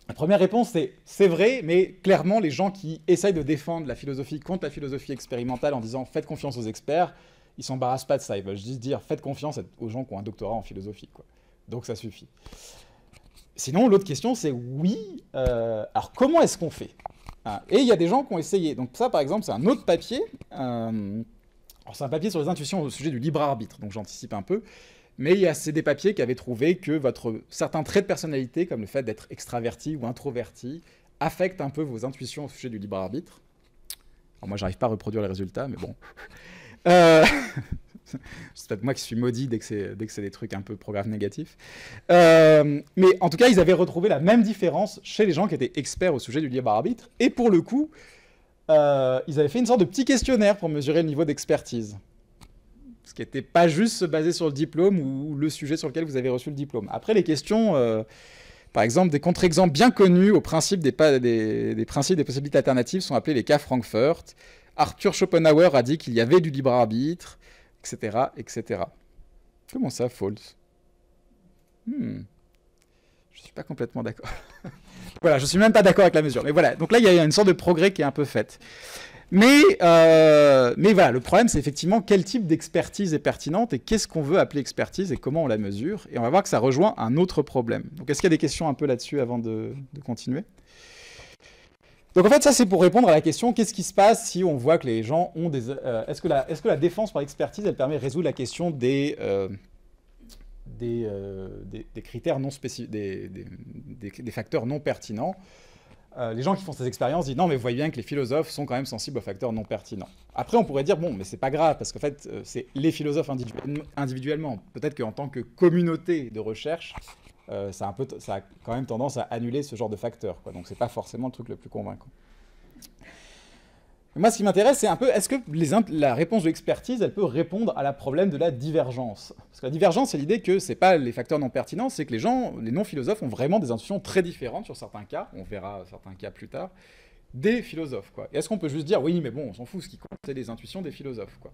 La première réponse, c'est vrai, mais clairement, les gens qui essayent de défendre la philosophie contre la philosophie expérimentale en disant « faites confiance aux experts », ils s'embarrassent pas de ça. Ils veulent juste dire « faites confiance aux gens qui ont un doctorat en philosophie ». Donc ça suffit. Sinon, l'autre question, c'est oui, alors comment est-ce qu'on fait? Et il y a des gens qui ont essayé. Donc ça, par exemple, c'est un autre papier. C'est un papier sur les intuitions au sujet du libre arbitre, donc j'anticipe un peu. Mais c'est des papiers qui avaient trouvé que certains traits de personnalité, comme le fait d'être extraverti ou introverti, affectent un peu vos intuitions au sujet du libre arbitre. Alors moi, j'arrive pas à reproduire les résultats, mais bon. C'est peut-être moi qui suis maudit dès que c'est des trucs un peu programmes négatifs. Mais en tout cas, ils avaient retrouvé la même différence chez les gens qui étaient experts au sujet du libre arbitre. Et pour le coup, ils avaient fait une sorte de petit questionnaire pour mesurer le niveau d'expertise. Ce qui n'était pas juste se baser sur le diplôme ou le sujet sur lequel vous avez reçu le diplôme. Après, les questions, par exemple, des contre-exemples bien connus au principe des principes des possibilités alternatives sont appelés les cas Frankfurt. Arthur Schopenhauer a dit qu'il y avait du libre arbitre, etc., etc. Comment ça, false? Je ne suis pas complètement d'accord. Voilà, je ne suis même pas d'accord avec la mesure. Mais voilà, donc là, il y a une sorte de progrès qui est un peu fait. Mais voilà, le problème, c'est effectivement quel type d'expertise est pertinente et qu'est-ce qu'on veut appeler expertise et comment on la mesure. Et on va voir que ça rejoint un autre problème. Donc, est-ce qu'il y a des questions un peu là-dessus avant de continuer? Donc en fait, ça c'est pour répondre à la question qu'est-ce qui se passe si on voit que les gens ont des... est-ce que la défense par l'expertise, elle permet de résoudre la question des critères non spécifiques, des facteurs non pertinents? Les gens qui font ces expériences disent non, mais vous voyez bien que les philosophes sont quand même sensibles aux facteurs non pertinents. Après, on pourrait dire bon, mais c'est pas grave parce qu'en fait, c'est les philosophes individuellement. Peut-être qu'en tant que communauté de recherche, ça a quand même tendance à annuler ce genre de facteurs, quoi. Donc c'est pas forcément le truc le plus convaincant. Moi, ce qui m'intéresse, c'est un peu, est-ce que la réponse de l'expertise, elle peut répondre à la problème de la divergence? Parce que la divergence, c'est l'idée que c'est pas les facteurs non pertinents, c'est que les non-philosophes ont vraiment des intuitions très différentes sur certains cas, on verra certains cas plus tard, des philosophes, quoi. Et est-ce qu'on peut juste dire, oui, mais bon, on s'en fout, ce qui compte, c'est les intuitions des philosophes, quoi.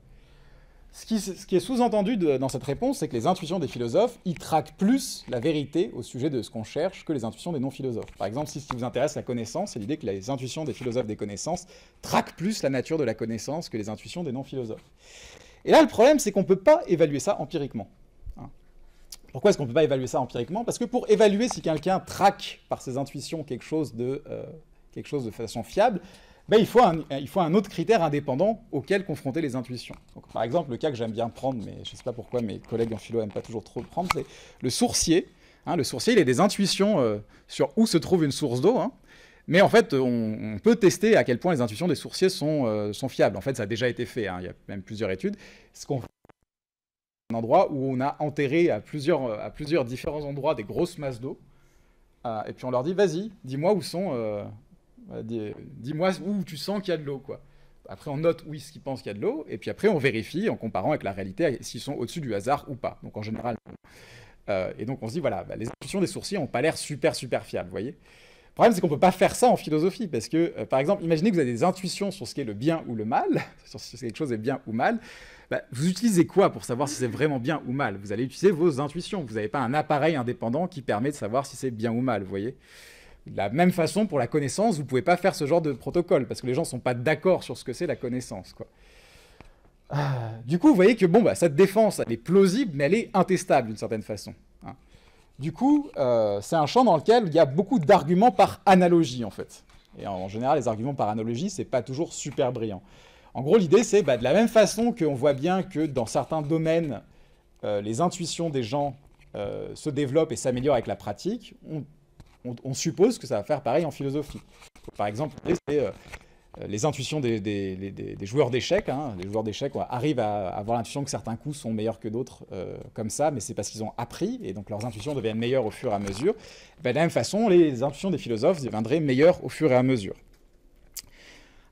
Ce qui est sous-entendu dans cette réponse, c'est que les intuitions des philosophes, ils traquent plus la vérité au sujet de ce qu'on cherche que les intuitions des non-philosophes. Par exemple, si ce qui vous intéresse la connaissance, c'est l'idée que les intuitions des philosophes des connaissances traquent plus la nature de la connaissance que les intuitions des non-philosophes. Et là, le problème, c'est qu'on ne peut pas évaluer ça empiriquement. Pourquoi est-ce qu'on ne peut pas évaluer ça empiriquement? Parce que pour évaluer si quelqu'un traque par ses intuitions quelque chose de façon fiable, il faut un autre critère indépendant auquel confronter les intuitions. Donc, par exemple, le cas que j'aime bien prendre, mais je ne sais pas pourquoi mes collègues en philo n'aiment pas toujours trop le prendre, c'est le sourcier. Le sourcier, il a des intuitions sur où se trouve une source d'eau, mais en fait, on peut tester à quel point les intuitions des sourciers sont fiables. En fait, ça a déjà été fait, il y a même plusieurs études. Ce qu'on fait, c'est un endroit où on a enterré à plusieurs différents endroits des grosses masses d'eau, et puis on leur dit, vas-y, dis-moi où sont... dis-moi où tu sens qu'il y a de l'eau, quoi. Après, on note où est-ce qu'ils pensent qu'il y a de l'eau, et puis après, on vérifie en comparant avec la réalité s'ils sont au-dessus du hasard ou pas. Donc, en général, et donc, on se dit, voilà, les intuitions des sourciers n'ont pas l'air super fiables, vous voyez. Le problème, c'est qu'on ne peut pas faire ça en philosophie, parce que, par exemple, imaginez que vous avez des intuitions sur ce qu'est le bien ou le mal, sur si quelque chose est bien ou mal. Bah, vous utilisez quoi pour savoir si c'est vraiment bien ou mal? Vous allez utiliser vos intuitions. Vous n'avez pas un appareil indépendant qui permet de savoir si c'est bien ou mal, vous voyez? De la même façon, pour la connaissance, vous ne pouvez pas faire ce genre de protocole, parce que les gens ne sont pas d'accord sur ce que c'est la connaissance, quoi. Du coup, vous voyez que bon, bah, cette défense, elle est plausible, mais elle est intestable d'une certaine façon, hein. Du coup, c'est un champ dans lequel il y a beaucoup d'arguments par analogie, en fait. Et en général, les arguments par analogie, c'est pas toujours super brillant. En gros, l'idée, c'est bah, de la même façon qu'on voit bien que dans certains domaines, les intuitions des gens se développent et s'améliorent avec la pratique, on suppose que ça va faire pareil en philosophie. Par exemple, c'est les intuitions des joueurs d'échecs, hein. Les joueurs d'échecs arrivent à avoir l'intuition que certains coups sont meilleurs que d'autres, comme ça, mais c'est parce qu'ils ont appris, et donc leurs intuitions deviennent meilleures au fur et à mesure. Ben, de la même façon, les intuitions des philosophes deviendraient meilleures au fur et à mesure.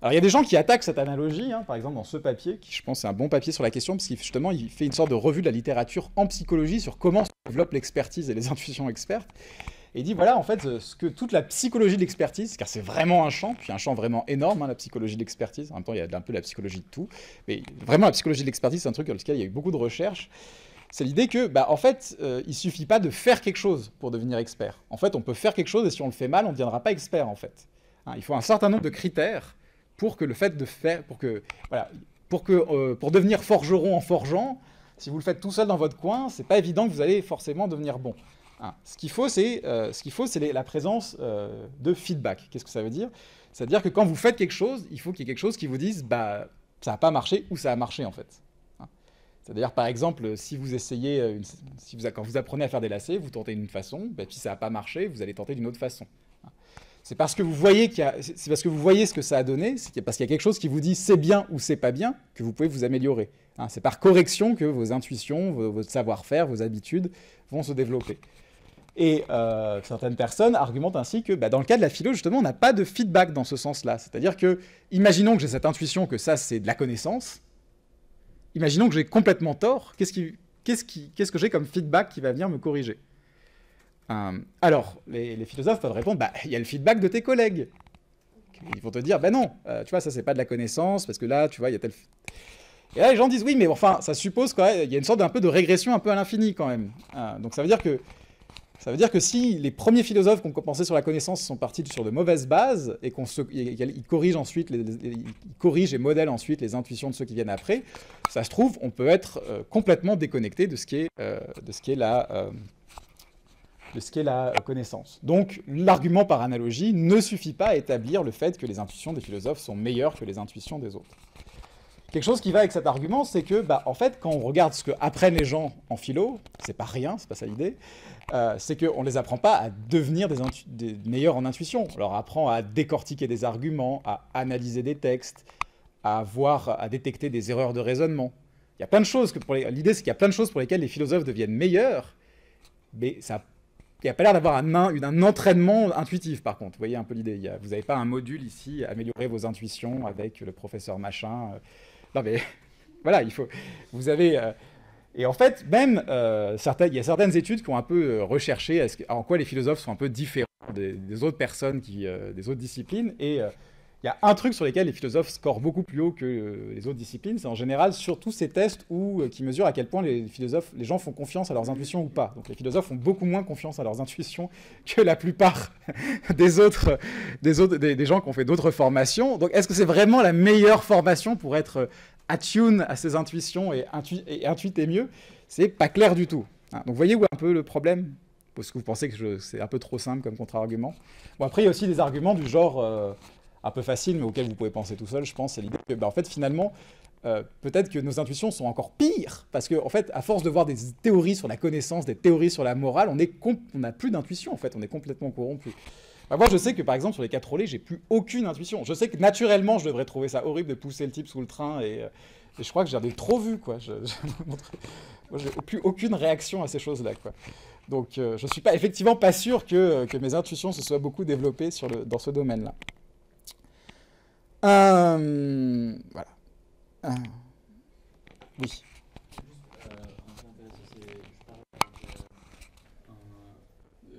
Alors il y a des gens qui attaquent cette analogie, hein, par exemple dans ce papier, qui je pense est un bon papier sur la question, parce qu'il justement il fait une sorte de revue de la littérature en psychologie sur comment se développe l'expertise et les intuitions expertes. Et il dit, voilà, en fait, ce que toute la psychologie de l'expertise, car c'est vraiment un champ, puis un champ vraiment énorme, hein, la psychologie de l'expertise, en même temps, il y a un peu la psychologie de tout, mais vraiment, la psychologie de l'expertise, c'est un truc sur lequel il y a eu beaucoup de recherches. C'est l'idée que, bah, en fait, il suffit pas de faire quelque chose pour devenir expert. En fait, on peut faire quelque chose, et si on le fait mal, on ne deviendra pas expert, en fait. Hein, il faut un certain nombre de critères pour que le fait de faire, voilà, pour devenir forgeron en forgeant, si vous le faites tout seul dans votre coin, c'est pas évident que vous allez forcément devenir bon. Hein. Ce qu'il faut, c'est la présence de feedback. Qu'est-ce que ça veut dire? C'est-à-dire que quand vous faites quelque chose, il faut qu'il y ait quelque chose qui vous dise bah, ça n'a pas marché ou ça a marché en fait. Hein. C'est-à-dire par exemple, si vous essayez, quand vous apprenez à faire des lacets, vous tentez d'une façon, bah, puis ça n'a pas marché, vous allez tenter d'une autre façon. Hein. C'est parce que vous voyez c'est parce que vous voyez ce que ça a donné, c'est parce qu'il y a quelque chose qui vous dit c'est bien ou c'est pas bien que vous pouvez vous améliorer. Hein. C'est par correction que vos intuitions, votre savoir-faire, vos habitudes vont se développer. Et certaines personnes argumentent ainsi que bah, dans le cas de la philo, justement, on n'a pas de feedback dans ce sens-là. C'est-à-dire que, imaginons que j'ai cette intuition que ça, c'est de la connaissance. Imaginons que j'ai complètement tort. Qu'est-ce que j'ai comme feedback qui va venir me corriger? Alors, les philosophes peuvent répondre, bah, il y a le feedback de tes collègues. Ils vont te dire, bah non, tu vois, ça, c'est pas de la connaissance, parce que là, tu vois, il y a tel... Et là, les gens disent, oui, mais enfin, ça suppose qu'il y a une sorte d'un peu de régression un peu à l'infini, quand même. Donc ça veut dire que si les premiers philosophes qui ont pensé sur la connaissance sont partis sur de mauvaises bases et qu'ils corrigent ensuite, ils corrigent et modèlent ensuite les intuitions de ceux qui viennent après, ça se trouve, on peut être complètement déconnecté de ce qui est la connaissance. Donc, l'argument par analogie ne suffit pas à établir le fait que les intuitions des philosophes sont meilleures que les intuitions des autres. Quelque chose qui va avec cet argument, c'est que, bah, en fait, quand on regarde ce que apprennent les gens en philo, c'est pas rien, c'est pas ça l'idée, c'est qu'on les apprend pas à devenir des meilleurs en intuition. On leur apprend à décortiquer des arguments, à analyser des textes, à détecter des erreurs de raisonnement. Il y a plein de choses l'idée, c'est qu'il y a plein de choses pour lesquelles les philosophes deviennent meilleurs, mais il n'y a pas l'air d'avoir un entraînement intuitif, par contre. Vous voyez un peu l'idée. Vous n'avez pas un module ici, améliorer vos intuitions avec le professeur machin. Non, mais voilà, vous avez... et en fait, même, il y a certaines études qui ont un peu recherché en quoi les philosophes sont un peu différents des autres personnes, des autres disciplines. Et il y a un truc sur lequel les philosophes scorent beaucoup plus haut que les autres disciplines, c'est en général surtout ces tests qui mesurent à quel point les gens font confiance à leurs intuitions ou pas. Donc les philosophes font beaucoup moins confiance à leurs intuitions que la plupart des gens qui ont fait d'autres formations. Donc est-ce que c'est vraiment la meilleure formation pour être attune à ses intuitions et intuiter mieux? C'est pas clair du tout. Hein. Donc vous voyez où est un peu le problème? Parce que vous pensez que c'est un peu trop simple comme contre-argument. Bon, après, il y a aussi des arguments du genre... un peu facile, mais auquel vous pouvez penser tout seul, je pense, c'est l'idée que, bah, en fait, finalement, peut-être que nos intuitions sont encore pires, parce qu'en fait, à force de voir des théories sur la connaissance, des théories sur la morale, on n'a plus d'intuition, en fait, on est complètement corrompu. Bah, moi, je sais que, par exemple, sur les cabriolet, j'ai plus aucune intuition. Je sais que, naturellement, je devrais trouver ça horrible de pousser le type sous le train, et je crois que j'en ai trop vu, quoi. Moi, j'ai plus aucune réaction à ces choses-là, quoi. Donc, je suis effectivement pas sûr que mes intuitions se soient beaucoup développées dans ce domaine-là. Voilà. Oui. Juste un point intéressant, c'est je parlais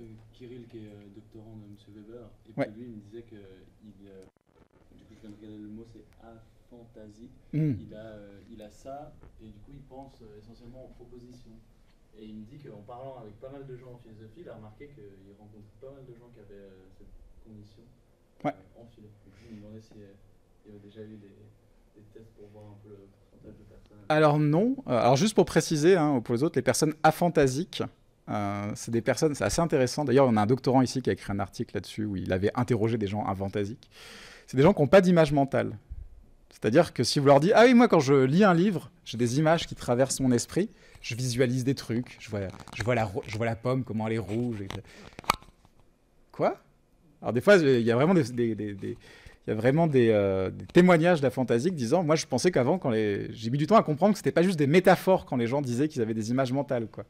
avec Kirill qui est doctorant de M. Weber, et puis Ouais. lui il me disait que du coup je viens de regarder le mot, c'est aphantasie, Hmm. il a ça, et du coup il pense essentiellement en proposition. Et il me dit qu'en parlant avec pas mal de gens en philosophie, il a remarqué qu'il rencontre pas mal de gens qui avaient cette condition Ouais. en philo. Du coup, je me demandais s'il y avait déjà eu des tests pour voir un peu le pourcentage de personnes. Alors non. Alors juste pour préciser, hein, pour les autres, les personnes aphantasiques, c'est des personnes, c'est assez intéressant. D'ailleurs, on a un doctorant ici qui a écrit un article là-dessus où il avait interrogé des gens aphantasiques. C'est des gens qui n'ont pas d'image mentale. C'est-à-dire que si vous leur dites « Ah oui, moi, quand je lis un livre, j'ai des images qui traversent mon esprit, je visualise des trucs, je vois la pomme, comment elle est rouge. » Quoi? Alors des fois, il y a vraiment il y a vraiment des témoignages d'aphantasiques disant « Moi, je pensais qu'avant, j'ai mis du temps à comprendre que c'était pas juste des métaphores quand les gens disaient qu'ils avaient des images mentales. » quoi.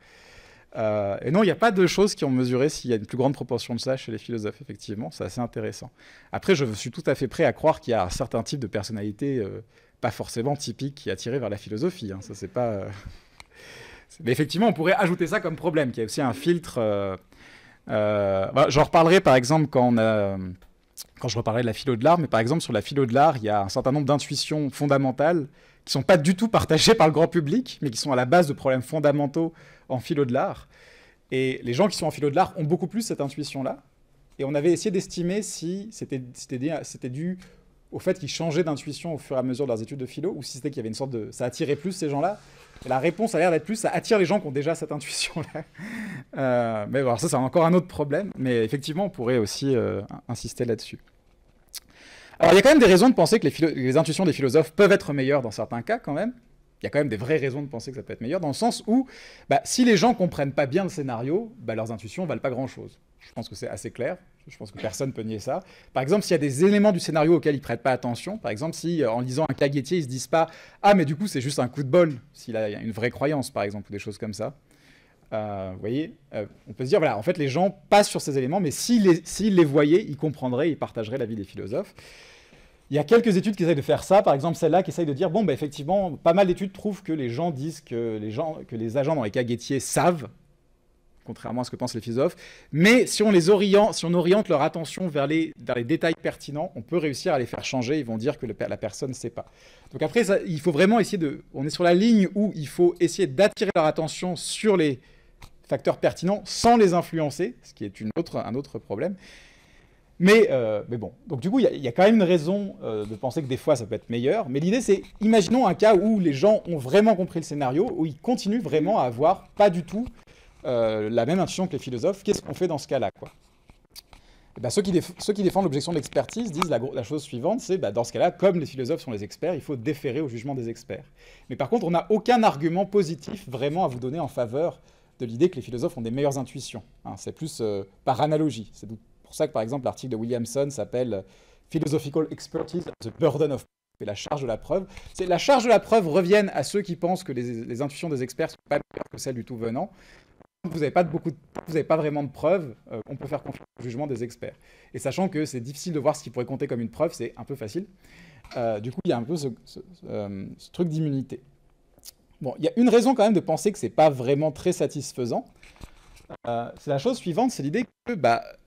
Et non, il n'y a pas de choses qui ont mesuré s'il y a une plus grande proportion de ça chez les philosophes, effectivement. C'est assez intéressant. Après, je suis tout à fait prêt à croire qu'il y a un certain type de personnalité pas forcément typique qui est attiré vers la philosophie. Hein. Ça, c'est pas... Mais effectivement, on pourrait ajouter ça comme problème, qu'il y a aussi un filtre... j'en reparlerai, par exemple, quand je reparlerai de la philo de l'art, mais par exemple, sur la philo de l'art, il y a un certain nombre d'intuitions fondamentales qui ne sont pas du tout partagées par le grand public, mais qui sont à la base de problèmes fondamentaux en philo de l'art. Et les gens qui sont en philo de l'art ont beaucoup plus cette intuition-là. Et on avait essayé d'estimer si c'était dû au fait qu'ils changeaient d'intuition au fur et à mesure de leurs études de philo, ou si c'était qu'il y avait une sorte de... ça attirait plus ces gens-là. Et la réponse a l'air d'être plus, ça attire les gens qui ont déjà cette intuition-là. Mais bon, ça, c'est encore un autre problème. Mais effectivement, on pourrait aussi insister là-dessus. Alors, il y a quand même des raisons de penser que les intuitions des philosophes peuvent être meilleures dans certains cas, quand même. Il y a quand même des vraies raisons de penser que ça peut être meilleur, dans le sens où, si les gens comprennent pas bien le scénario, leurs intuitions valent pas grand-chose. Je pense que c'est assez clair. Je pense que personne ne peut nier ça. Par exemple, s'il y a des éléments du scénario auxquels ils prêtent pas attention, par exemple, si en lisant un cas Guettier, ils se disent pas « Ah, mais du coup, c'est juste un coup de bol », s'il a une vraie croyance, par exemple, ou des choses comme ça. Vous voyez, on peut se dire, voilà, en fait, les gens passent sur ces éléments, mais s'ils les voyaient, ils comprendraient, ils partageraient l'avis des philosophes. Il y a quelques études qui essayent de faire ça, par exemple celle-là qui essaye de dire, effectivement, pas mal d'études trouvent que les gens disent que les agents dans les cas Guettier savent, contrairement à ce que pensent les philosophes, mais si on oriente leur attention vers les détails pertinents, on peut réussir à les faire changer, ils vont dire que la personne ne sait pas. Donc après, il faut vraiment on est sur la ligne où il faut essayer d'attirer leur attention sur les facteurs pertinents sans les influencer, ce qui est un autre problème. Mais bon, donc du coup, il y a quand même une raison de penser que des fois, ça peut être meilleur. Mais l'idée, c'est, imaginons un cas où les gens ont vraiment compris le scénario, où ils continuent vraiment à avoir pas du tout la même intuition que les philosophes. Qu'est-ce qu'on fait dans ce cas-là, quoi? Ceux qui défendent l'objection de l'expertise disent la chose suivante, c'est dans ce cas-là, comme les philosophes sont les experts, il faut déférer au jugement des experts. Mais par contre, on n'a aucun argument positif vraiment à vous donner en faveur de l'idée que les philosophes ont des meilleures intuitions. Hein, c'est plus par analogie. C'est pour ça que, par exemple, l'article de Williamson s'appelle « Philosophical Expertise, the Burden of Proof » et la charge de la preuve. C'est la charge de la preuve revienne à ceux qui pensent que les intuitions des experts ne sont pas meilleures que celles du tout venant. Vous n'avez pas vraiment de preuves, on peut faire confiance au jugement des experts. Et sachant que c'est difficile de voir ce qui pourrait compter comme une preuve, c'est un peu facile. Du coup, il y a un peu ce truc d'immunité. Bon, il y a une raison quand même de penser que c'est pas vraiment très satisfaisant. C'est la chose suivante, c'est l'idée que,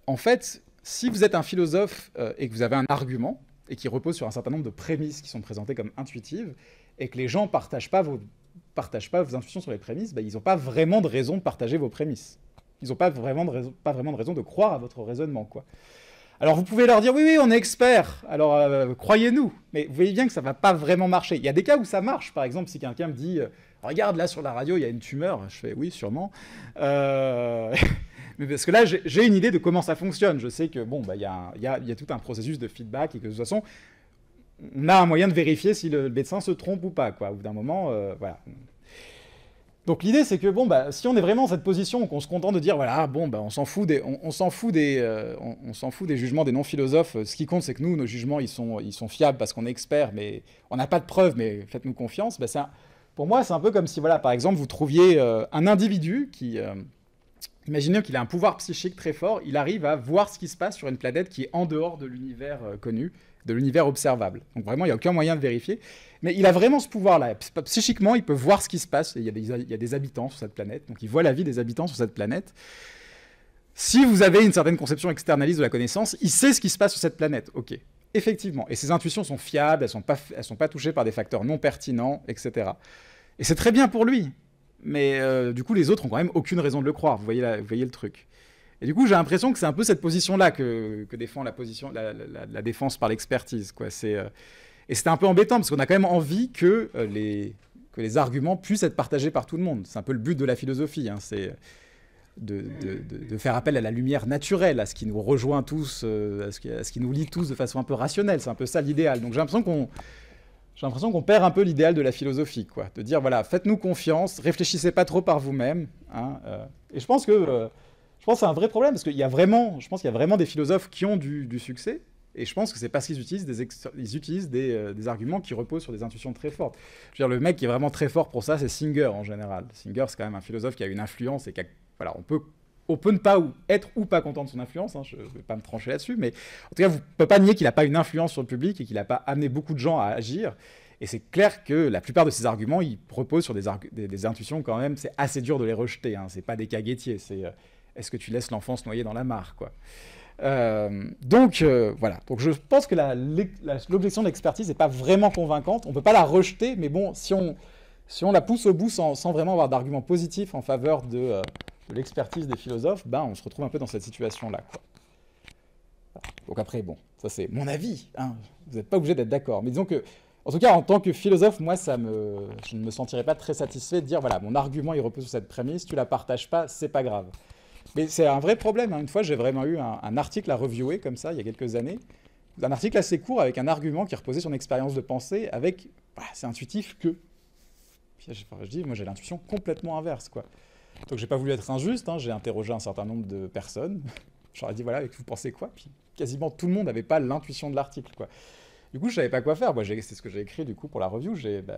en fait, si vous êtes un philosophe et que vous avez un argument, et qui repose sur un certain nombre de prémices qui sont présentées comme intuitives, et que les gens ne partagent pas vos intuitions sur les prémices, ils n'ont pas vraiment de raison de partager vos prémices. Ils n'ont pas vraiment de raison de croire à votre raisonnement, quoi. Alors vous pouvez leur dire, oui, on est experts, alors croyez-nous. Mais vous voyez bien que ça ne va pas vraiment marcher. Il y a des cas où ça marche. Par exemple, si quelqu'un me dit, regarde, là sur la radio, il y a une tumeur. Je fais, oui, sûrement. Mais parce que là, j'ai une idée de comment ça fonctionne. Je sais que, il y a tout un processus de feedback et que de toute façon, on a un moyen de vérifier si le médecin se trompe ou pas, quoi. Au bout d'un moment, voilà. Donc l'idée, c'est que si on est vraiment dans cette position, qu'on se contente de dire voilà, on s'en fout des jugements des non-philosophes. Ce qui compte, c'est que nous, nos jugements, ils sont fiables parce qu'on est experts, mais on n'a pas de preuves, mais faites-nous confiance. Pour moi, c'est un peu comme si, voilà, par exemple, vous trouviez un individu qui, imaginez qu'il a un pouvoir psychique très fort, il arrive à voir ce qui se passe sur une planète qui est en dehors de l'univers connu, de l'univers observable. Donc vraiment, il n'y a aucun moyen de vérifier. Mais il a vraiment ce pouvoir-là. Psychiquement, il peut voir ce qui se passe. Il y a des habitants sur cette planète. Donc il voit la vie des habitants sur cette planète. Si vous avez une certaine conception externaliste de la connaissance, il sait ce qui se passe sur cette planète. Ok. Effectivement. Et ces intuitions sont fiables, elles sont pas touchées par des facteurs non pertinents, etc. Et c'est très bien pour lui. Mais du coup, les autres ont quand même aucune raison de le croire. Vous voyez le truc. Et du coup, j'ai l'impression que c'est un peu cette position-là que défend la défense par l'expertise, quoi. Et c'était un peu embêtant, parce qu'on a quand même envie que les arguments puissent être partagés par tout le monde. C'est un peu le but de la philosophie, hein. C'est de faire appel à la lumière naturelle, à ce qui nous rejoint tous, à ce qui nous lie tous de façon un peu rationnelle. C'est un peu ça l'idéal. Donc j'ai l'impression qu'on perd un peu l'idéal de la philosophie, quoi. De dire, voilà, faites-nous confiance, réfléchissez pas trop par vous-même. Hein, et je pense que c'est un vrai problème, parce je pense qu'il y a vraiment des philosophes qui ont du succès, et je pense que c'est parce qu'ils utilisent des arguments qui reposent sur des intuitions très fortes. Je veux dire, le mec qui est vraiment très fort pour ça, c'est Singer en général. Singer, c'est quand même un philosophe qui a une influence, et voilà, on peut ne pas être ou pas content de son influence, hein, je ne vais pas me trancher là-dessus, mais en tout cas, vous ne pouvez pas nier qu'il n'a pas une influence sur le public et qu'il n'a pas amené beaucoup de gens à agir. Et c'est clair que la plupart de ces arguments, ils reposent sur des intuitions quand même, c'est assez dur de les rejeter, hein, c'est pas des caguettiers, c'est est-ce que tu laisses l'enfant se noyer dans la mare, quoi. Donc voilà, donc je pense que l'objection de l'expertise n'est pas vraiment convaincante, on ne peut pas la rejeter, mais bon, si on la pousse au bout sans vraiment avoir d'arguments positifs en faveur de l'expertise des philosophes, ben on se retrouve un peu dans cette situation-là, quoi. Voilà. Donc après, bon, ça c'est mon avis, hein. Vous n'êtes pas obligé d'être d'accord, mais disons que, en tout cas, en tant que philosophe, moi, je ne me sentirais pas très satisfait de dire, voilà, mon argument, il repose sur cette prémisse, tu la partages pas, c'est pas grave. Mais c'est un vrai problème, hein. Une fois, j'ai vraiment eu un article à reviewer, comme ça, il y a quelques années, un article assez court avec un argument qui reposait sur une expérience de pensée avec, bah, c'est intuitif que... Puis, je dis, moi, j'ai l'intuition complètement inverse, quoi. Donc, j'ai pas voulu être injuste, hein, j'ai interrogé un certain nombre de personnes, je leur ai dit, voilà, vous pensez quoi? Puis, quasiment tout le monde n'avait pas l'intuition de l'article, quoi. Du coup, je savais pas quoi faire. Moi, c'est ce que j'ai écrit du coup pour la review.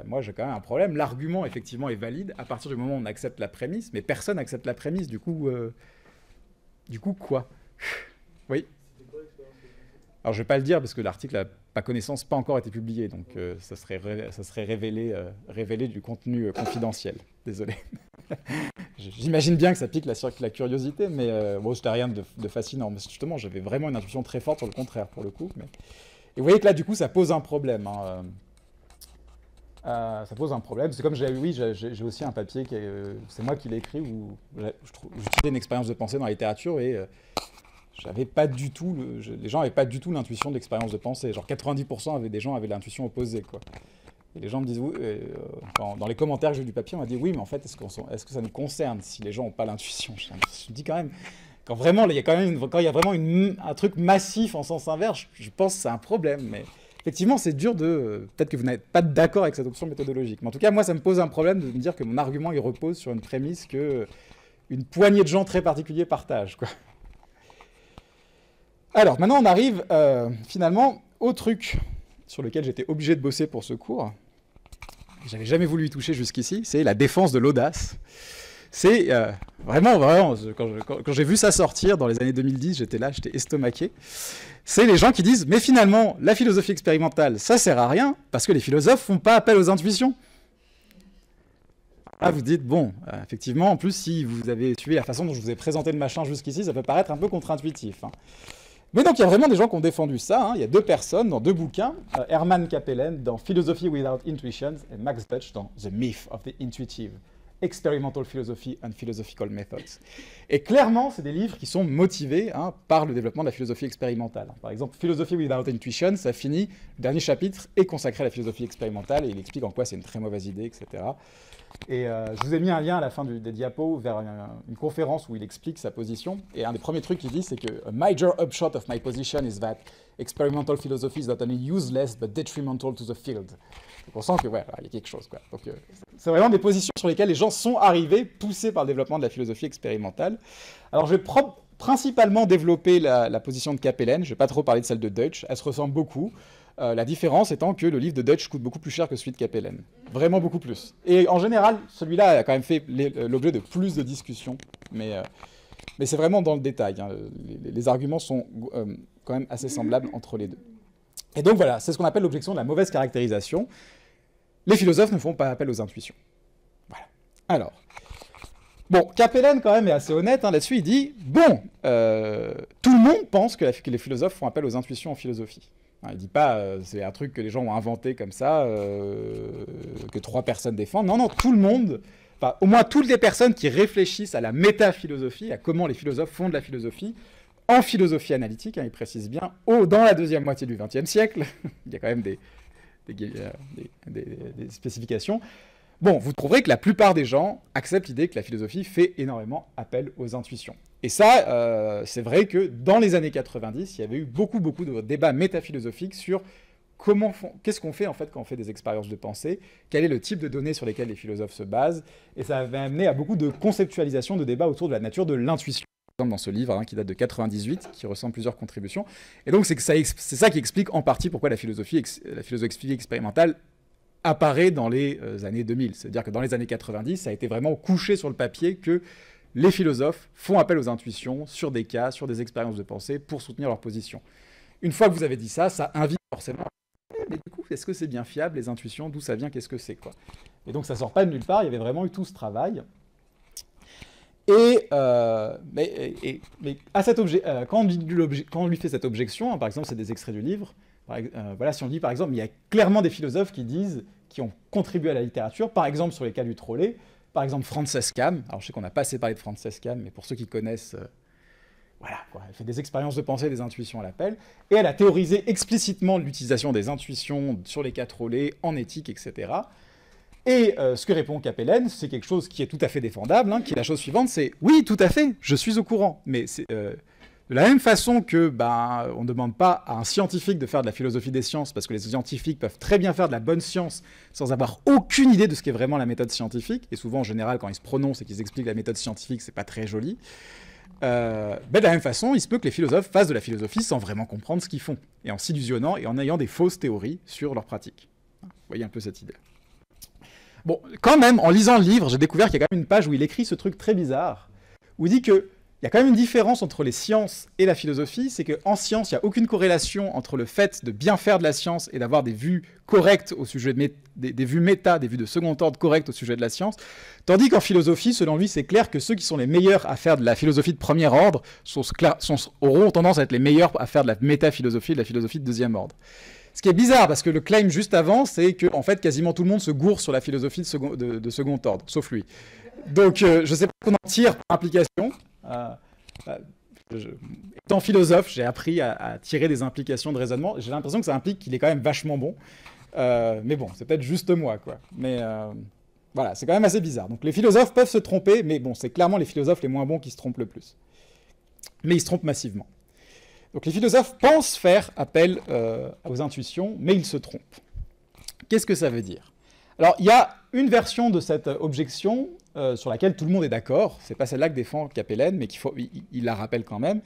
Moi, j'ai quand même un problème. L'argument, effectivement, est valide à partir du moment où on accepte la prémisse, mais personne n'accepte la prémisse. Du coup, quoi? Oui. C'était quoi l'expérience de pensée? Alors, je vais pas le dire parce que l'article n'a pas encore été publié, donc ça serait révélé du contenu confidentiel. Désolé. J'imagine bien que ça pique la curiosité, mais bon, c'était rien de fascinant. Mais justement, j'avais vraiment une intuition très forte sur le contraire pour le coup. Et vous voyez que là, du coup, ça pose un problème. Hein. Ça pose un problème. C'est comme j'ai aussi un papier, c'est moi qui l'ai écrit, où j'utilisais une expérience de pensée dans la littérature et j'avais pas du tout, les gens n'avaient pas du tout l'intuition de l'expérience de pensée. Genre 90% des gens avaient l'intuition opposée, quoi. Et les gens me disent, oui, dans les commentaires que j'ai eu du papier, on m'a dit, oui, mais en fait, est-ce que ça nous concerne si les gens n'ont pas l'intuition? Je me dis quand même... Quand vraiment, il y a vraiment un truc massif en sens inverse, je pense que c'est un problème. Mais effectivement, c'est dur peut-être que vous n'êtes pas d'accord avec cette option méthodologique. Mais en tout cas, moi, ça me pose un problème de me dire que mon argument, il repose sur une prémisse que une poignée de gens très particuliers partagent, quoi. Alors, maintenant, on arrive finalement au truc sur lequel j'étais obligé de bosser pour ce cours. J'avais jamais voulu y toucher jusqu'ici, c'est la défense de l'audace. C'est vraiment, quand j'ai vu ça sortir dans les années 2010, j'étais estomaqué. C'est les gens qui disent, mais finalement, la philosophie expérimentale, ça sert à rien, parce que les philosophes font pas appel aux intuitions. Là, vous dites, bon, effectivement, en plus, si vous avez suivi la façon dont je vous ai présenté le machin jusqu'ici, ça peut paraître un peu contre-intuitif, hein. Mais donc, il y a vraiment des gens qui ont défendu ça, hein. Il y a deux personnes dans deux bouquins, Hermann Kapellen dans Philosophy Without Intuitions et Max Dutch dans The Myth of the Intuitive. Experimental Philosophy and Philosophical Methods. Et clairement, c'est des livres qui sont motivés, hein, par le développement de la philosophie expérimentale. Par exemple, Philosophy Without Intuition, ça finit, le dernier chapitre est consacré à la philosophie expérimentale et il explique en quoi c'est une très mauvaise idée, etc. Et je vous ai mis un lien à la fin des diapos vers une conférence où il explique sa position. Et un des premiers trucs qu'il dit, c'est que « A major upshot of my position is that experimental philosophy is not only useless but detrimental to the field. » Donc on sent que, ouais, il y a quelque chose, quoi. Donc, c'est vraiment des positions sur lesquelles les gens sont arrivés, poussés par le développement de la philosophie expérimentale. Alors, je vais principalement développer la position de Kapellen. Je ne vais pas trop parler de celle de Deutsch. Elle se ressemble beaucoup. La différence étant que le livre de Deutsch coûte beaucoup plus cher que celui de Kapellen. Vraiment beaucoup plus. Et en général, celui-là a quand même fait l'objet de plus de discussions. Mais c'est vraiment dans le détail, hein. Les arguments sont quand même assez semblables entre les deux. Et donc voilà, c'est ce qu'on appelle l'objection de la mauvaise caractérisation. Les philosophes ne font pas appel aux intuitions. Voilà. Alors, bon, Kapellen quand même est assez honnête, hein, là-dessus, il dit, bon, tout le monde pense que les philosophes font appel aux intuitions en philosophie. Hein, il ne dit pas c'est un truc que les gens ont inventé comme ça, que 3 personnes défendent. Non, non, tout le monde, enfin, au moins toutes les personnes qui réfléchissent à la métaphilosophie, à comment les philosophes font de la philosophie, en philosophie analytique, hein, il précise bien, dans la deuxième moitié du XXe siècle, il y a quand même des spécifications. Bon, vous trouverez que la plupart des gens acceptent l'idée que la philosophie fait énormément appel aux intuitions. Et ça, c'est vrai que dans les années 90, il y avait eu beaucoup de débats métaphilosophiques sur qu'est-ce qu'on fait en fait quand on fait des expériences de pensée, quel est le type de données sur lesquelles les philosophes se basent, et ça avait amené à beaucoup de conceptualisation, de débats autour de la nature de l'intuition. Dans ce livre hein, qui date de 98, qui ressemble plusieurs contributions. Et donc c'est ça qui explique en partie pourquoi la philosophie expérimentale apparaît dans les années 2000. C'est-à-dire que dans les années 90, ça a été vraiment couché sur le papier que les philosophes font appel aux intuitions sur des cas, sur des expériences de pensée pour soutenir leur position. Une fois que vous avez dit ça, ça invite forcément mais du coup, est-ce que c'est bien fiable, les intuitions, d'où ça vient, qu'est-ce que c'est, quoi. Et donc ça sort pas de nulle part, il y avait vraiment eu tout ce travail. Mais à cet quand on lui fait cette objection, hein, par exemple, c'est des extraits du livre, voilà, si on dit par exemple, il y a clairement des philosophes qui ont contribué à la littérature, par exemple sur les cas du trolley, par exemple Frances Cam, alors je sais qu'on n'a pas assez parlé de Frances Cam, mais pour ceux qui connaissent, voilà, quoi, elle fait des expériences de pensée, des intuitions à l'appel, et elle a théorisé explicitement l'utilisation des intuitions sur les cas trolley, en éthique, etc., et ce que répond Capellen, c'est quelque chose qui est tout à fait défendable, hein, qui est la chose suivante, c'est « Oui, tout à fait, je suis au courant, mais c'est de la même façon que on ne demande pas à un scientifique de faire de la philosophie des sciences, parce que les scientifiques peuvent très bien faire de la bonne science sans avoir aucune idée de ce qu'est vraiment la méthode scientifique, et souvent, en général, quand ils se prononcent et qu'ils expliquent la méthode scientifique, c'est pas très joli. De la même façon, il se peut que les philosophes fassent de la philosophie sans vraiment comprendre ce qu'ils font, et en s'illusionnant et en ayant des fausses théories sur leur pratique. Vous voyez un peu cette idée. Bon, quand même, en lisant le livre, j'ai découvert qu'il y a quand même une page où il écrit ce truc très bizarre, où il dit qu'il y a quand même une différence entre les sciences et la philosophie, c'est qu'en science, il n'y a aucune corrélation entre le fait de bien faire de la science et d'avoir des vues correctes au sujet des vues méta, des vues de second ordre correctes au sujet de la science, tandis qu'en philosophie, selon lui, c'est clair que ceux qui sont les meilleurs à faire de la philosophie de premier ordre auront tendance à être les meilleurs à faire de la métaphilosophie et de la philosophie de deuxième ordre. Ce qui est bizarre, parce que le claim juste avant, c'est que en fait, quasiment tout le monde se gourre sur la philosophie de second ordre, sauf lui. Donc, je ne sais pas qu'on en tire par implication. Étant philosophe, j'ai appris à tirer des implications de raisonnement. J'ai l'impression que ça implique qu'il est quand même vachement bon. Mais bon, c'est peut-être juste moi, quoi. Mais voilà, c'est quand même assez bizarre. Donc, les philosophes peuvent se tromper, mais bon, c'est clairement les philosophes les moins bons qui se trompent le plus. Mais ils se trompent massivement. Donc les philosophes pensent faire appel aux intuitions, mais ils se trompent. Qu'est-ce que ça veut dire? Alors, il y a une version de cette objection sur laquelle tout le monde est d'accord. C'est pas celle-là que défend Capellen, mais il la rappelle quand même.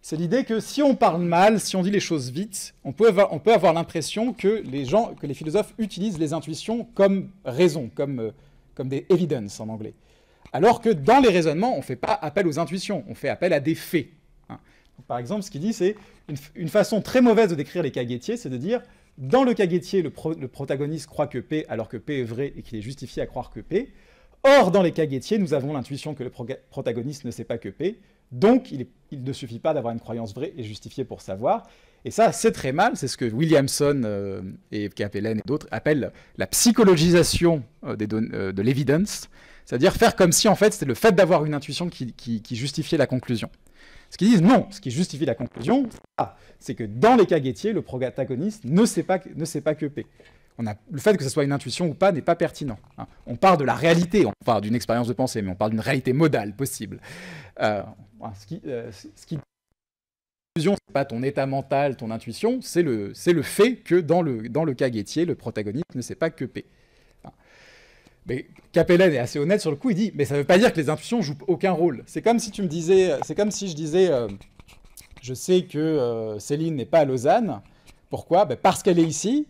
C'est l'idée que si on parle mal, si on dit les choses vite, on peut avoir l'impression que les philosophes utilisent les intuitions comme raison, comme des evidence en anglais. Alors que dans les raisonnements, on ne fait pas appel aux intuitions, on fait appel à des faits. Par exemple, ce qu'il dit, c'est une façon très mauvaise de décrire les cas Gettier, c'est de dire, dans le cas Gettier, le protagoniste croit que P, alors que P est vrai et qu'il est justifié à croire que P. Or, dans les cas Gettier, nous avons l'intuition que le protagoniste ne sait pas que P, donc il ne suffit pas d'avoir une croyance vraie et justifiée pour savoir. Et ça, c'est très mal, c'est ce que Williamson et Capellen et d'autres appellent la psychologisation de l'évidence, c'est-à-dire faire comme si, en fait, c'était le fait d'avoir une intuition qui justifiait la conclusion. Ce qu'ils disent, non, ce qui justifie la conclusion, c'est que dans les cas Gettier, le protagoniste ne sait pas que P. Le fait que ce soit une intuition ou pas n'est pas pertinent. Hein. On parle de la réalité, on parle d'une expérience de pensée, mais on parle d'une réalité modale possible. Ce qui conclusion, c'est pas ton état mental, ton intuition, c'est le fait que dans le cas Gettier, le protagoniste ne sait pas que P. Mais Capellen est assez honnête sur le coup, il dit « Mais ça ne veut pas dire que les intuitions jouent aucun rôle. » C'est comme si je disais « Je sais que Céline n'est pas à Lausanne. Pourquoi ? Parce qu'elle est ici.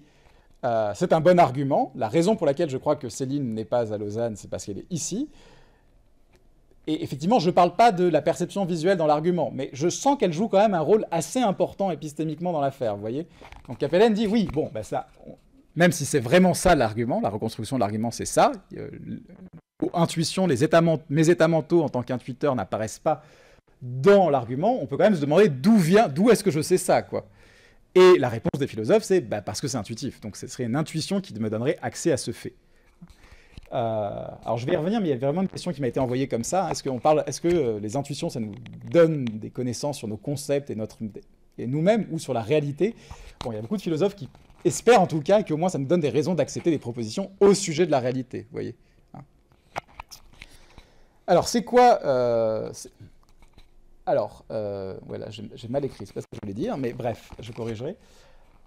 C'est un bon argument. La raison pour laquelle je crois que Céline n'est pas à Lausanne, c'est parce qu'elle est ici. Et effectivement, je ne parle pas de la perception visuelle dans l'argument, mais je sens qu'elle joue quand même un rôle assez important épistémiquement dans l'affaire, vous voyez ? Donc Capellen dit « Oui, bon, ça... » Même si c'est vraiment ça l'argument, la reconstruction de l'argument, c'est ça. Intuition, mes états mentaux en tant qu'intuiteur n'apparaissent pas dans l'argument. On peut quand même se demander d'où est-ce que je sais ça, quoi. Et la réponse des philosophes, c'est parce que c'est intuitif. Donc ce serait une intuition qui me donnerait accès à ce fait. Alors je vais y revenir, mais il y a vraiment une question qui m'a été envoyée comme ça. Est-ce que les intuitions, ça nous donne des connaissances sur nos concepts et nous-mêmes, ou sur la réalité? Bon, il y a beaucoup de philosophes qui espèrent en tout cas qu'au moins ça nous donne des raisons d'accepter des propositions au sujet de la réalité, vous voyez. Alors c'est quoi voilà, j'ai mal écrit, c'est pas ce que je voulais dire, mais bref, je corrigerai.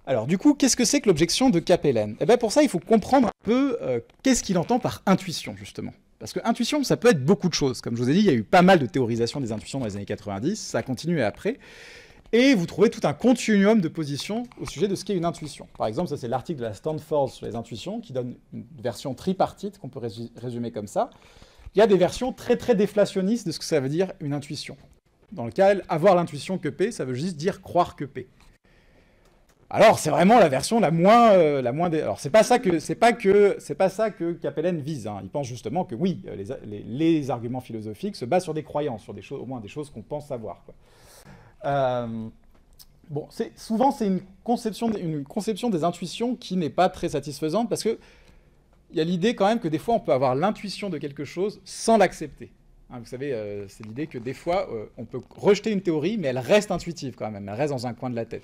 Alors, du coup, qu'est-ce que c'est que l'objection de Capellen? Eh bien, pour ça, il faut comprendre un peu qu'est-ce qu'il entend par intuition, justement. Parce que intuition, ça peut être beaucoup de choses. Comme je vous ai dit, il y a eu pas mal de théorisation des intuitions dans les années 90, ça a continué après. Et vous trouvez tout un continuum de positions au sujet de ce qu'est une intuition. Par exemple, ça c'est l'article de la Stanford sur les intuitions, qui donne une version tripartite, qu'on peut résumer comme ça. Il y a des versions très très déflationnistes de ce que ça veut dire une intuition. Dans lequel avoir l'intuition que P, ça veut juste dire croire que P. Alors, c'est vraiment la version la moins Alors, c'est pas ça que Capellen vise. Hein. Il pense justement que oui, les arguments philosophiques se basent sur des croyances, sur des choses, au moins des choses qu'on pense savoir. Quoi. Bon, souvent c'est une conception des intuitions qui n'est pas très satisfaisante parce que il y a l'idée quand même que des fois on peut avoir l'intuition de quelque chose sans l'accepter. Hein, vous savez, c'est l'idée que des fois on peut rejeter une théorie, mais elle reste intuitive quand même, elle reste dans un coin de la tête.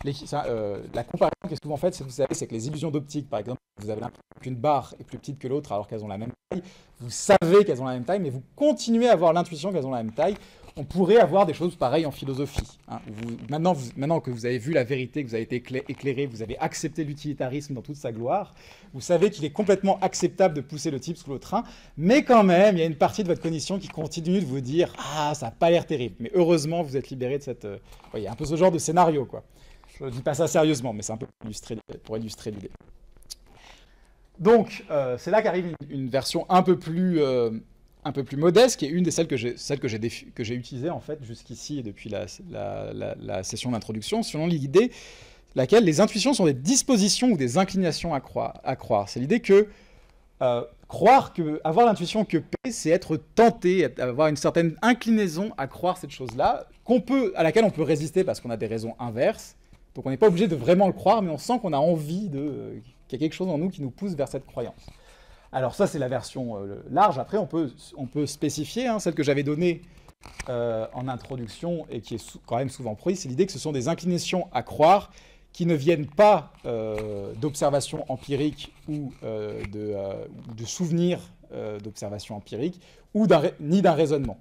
La comparaison qui est souvent faite, vous savez, c'est que les illusions d'optique, par exemple, vous avez l'impression qu'une barre est plus petite que l'autre alors qu'elles ont la même taille, vous savez qu'elles ont la même taille, mais vous continuez à avoir l'intuition qu'elles ont la même taille. On pourrait avoir des choses pareilles en philosophie. Hein. Maintenant que vous avez vu la vérité, que vous avez été éclairé, vous avez accepté l'utilitarisme dans toute sa gloire, vous savez qu'il est complètement acceptable de pousser le type sous le train, mais quand même, il y a une partie de votre cognition qui continue de vous dire « Ah, ça n'a pas l'air terrible ». Mais heureusement, vous êtes libéré de cette... il y a un peu ce genre de scénario, quoi. Je ne dis pas ça sérieusement, mais c'est un peu pour illustrer l'idée. Donc, c'est là qu'arrive une version un peu plus modeste, qui est une des celles que j'ai utilisées en fait jusqu'ici et depuis la session d'introduction, selon l'idée laquelle les intuitions sont des dispositions ou des inclinations à croire. C'est l'idée que avoir l'intuition que P, c'est être tenté, avoir une certaine inclinaison à croire cette chose-là, à laquelle on peut résister parce qu'on a des raisons inverses. Donc on n'est pas obligé de vraiment le croire, mais on sent qu'on a envie qu'il y a quelque chose en nous qui nous pousse vers cette croyance. Alors ça, c'est la version large. Après, on peut spécifier, hein, celle que j'avais donnée en introduction et qui est quand même souvent prise, c'est l'idée que ce sont des inclinations à croire qui ne viennent pas d'observations empiriques ou de souvenirs d'observations empiriques ni d'un raisonnement.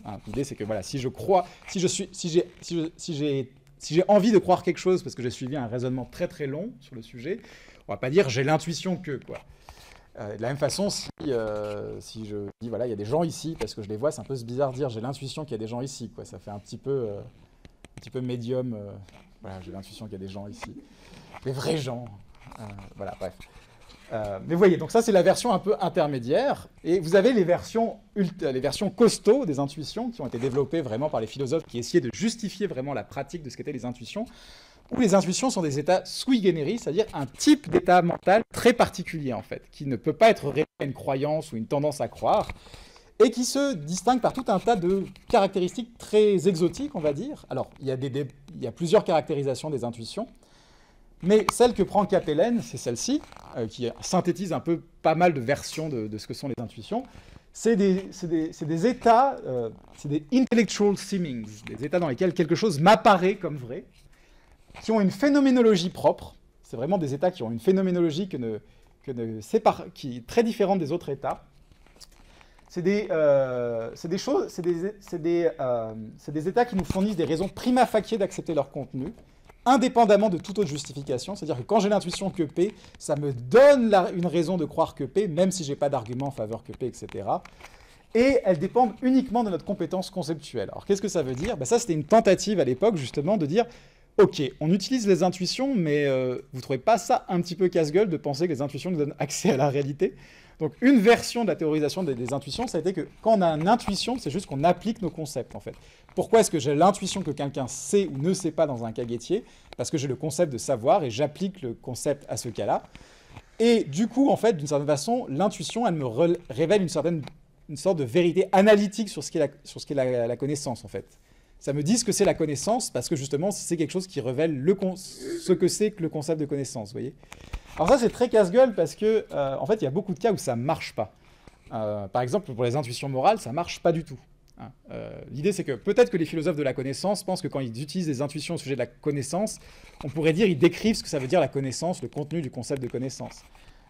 Hein, l'idée, c'est que voilà, si j'ai envie de croire quelque chose parce que j'ai suivi un raisonnement très très long sur le sujet, on va pas dire j'ai l'intuition que, quoi. De la même façon, si je dis, voilà, il y a des gens ici, parce que je les vois, c'est un peu bizarre de dire j'ai l'intuition qu'il y a des gens ici, quoi. Ça fait un petit peu médium. Voilà, j'ai l'intuition qu'il y a des gens ici. Les vrais gens. Voilà, bref. Mais vous voyez, donc ça, c'est la version un peu intermédiaire. Et vous avez les versions costauds des intuitions qui ont été développées vraiment par les philosophes qui essayaient de justifier vraiment la pratique de ce qu'étaient les intuitions, où les intuitions sont des états sui generis, c'est-à-dire un type d'état mental très particulier, en fait, qui ne peut pas être réglé à une croyance ou une tendance à croire, et qui se distingue par tout un tas de caractéristiques très exotiques, on va dire. Alors, il y a plusieurs caractérisations des intuitions, mais celle que prend Capellen, c'est celle-ci, qui synthétise un peu pas mal de versions de ce que sont les intuitions. C'est des états, c'est des intellectual seemings, des états dans lesquels quelque chose m'apparaît comme vrai, qui ont une phénoménologie propre. C'est vraiment des états qui ont une phénoménologie qui est très différente des autres états. C'est des états qui nous fournissent des raisons prima facie d'accepter leur contenu, indépendamment de toute autre justification. C'est-à-dire que quand j'ai l'intuition que P, ça me donne une raison de croire que P, même si je n'ai pas d'argument en faveur que P, etc. Et elles dépendent uniquement de notre compétence conceptuelle. Alors qu'est-ce que ça veut dire? Ça, c'était une tentative à l'époque, justement, de dire ok, on utilise les intuitions, mais vous ne trouvez pas ça un petit peu casse-gueule de penser que les intuitions nous donnent accès à la réalité? Donc une version de la théorisation des intuitions, ça a été que quand on a une intuition, c'est juste qu'on applique nos concepts, en fait. Pourquoi est-ce que j'ai l'intuition que quelqu'un sait ou ne sait pas dans un cas Gettier? Parce que j'ai le concept de savoir et j'applique le concept à ce cas-là. Et du coup, en fait, d'une certaine façon, l'intuition, elle me révèle une sorte de vérité analytique sur ce qu'est la connaissance, en fait. Ça me dit ce que c'est la connaissance, parce que justement, c'est quelque chose qui révèle ce que c'est que le concept de connaissance, vous voyez. Alors ça, c'est très casse-gueule, parce que, en fait, il y a beaucoup de cas où ça ne marche pas. Par exemple, pour les intuitions morales, ça ne marche pas du tout. Hein. L'idée, c'est que peut-être que les philosophes de la connaissance pensent que quand ils utilisent des intuitions au sujet de la connaissance, on pourrait dire qu'ils décrivent ce que ça veut dire la connaissance, le contenu du concept de connaissance.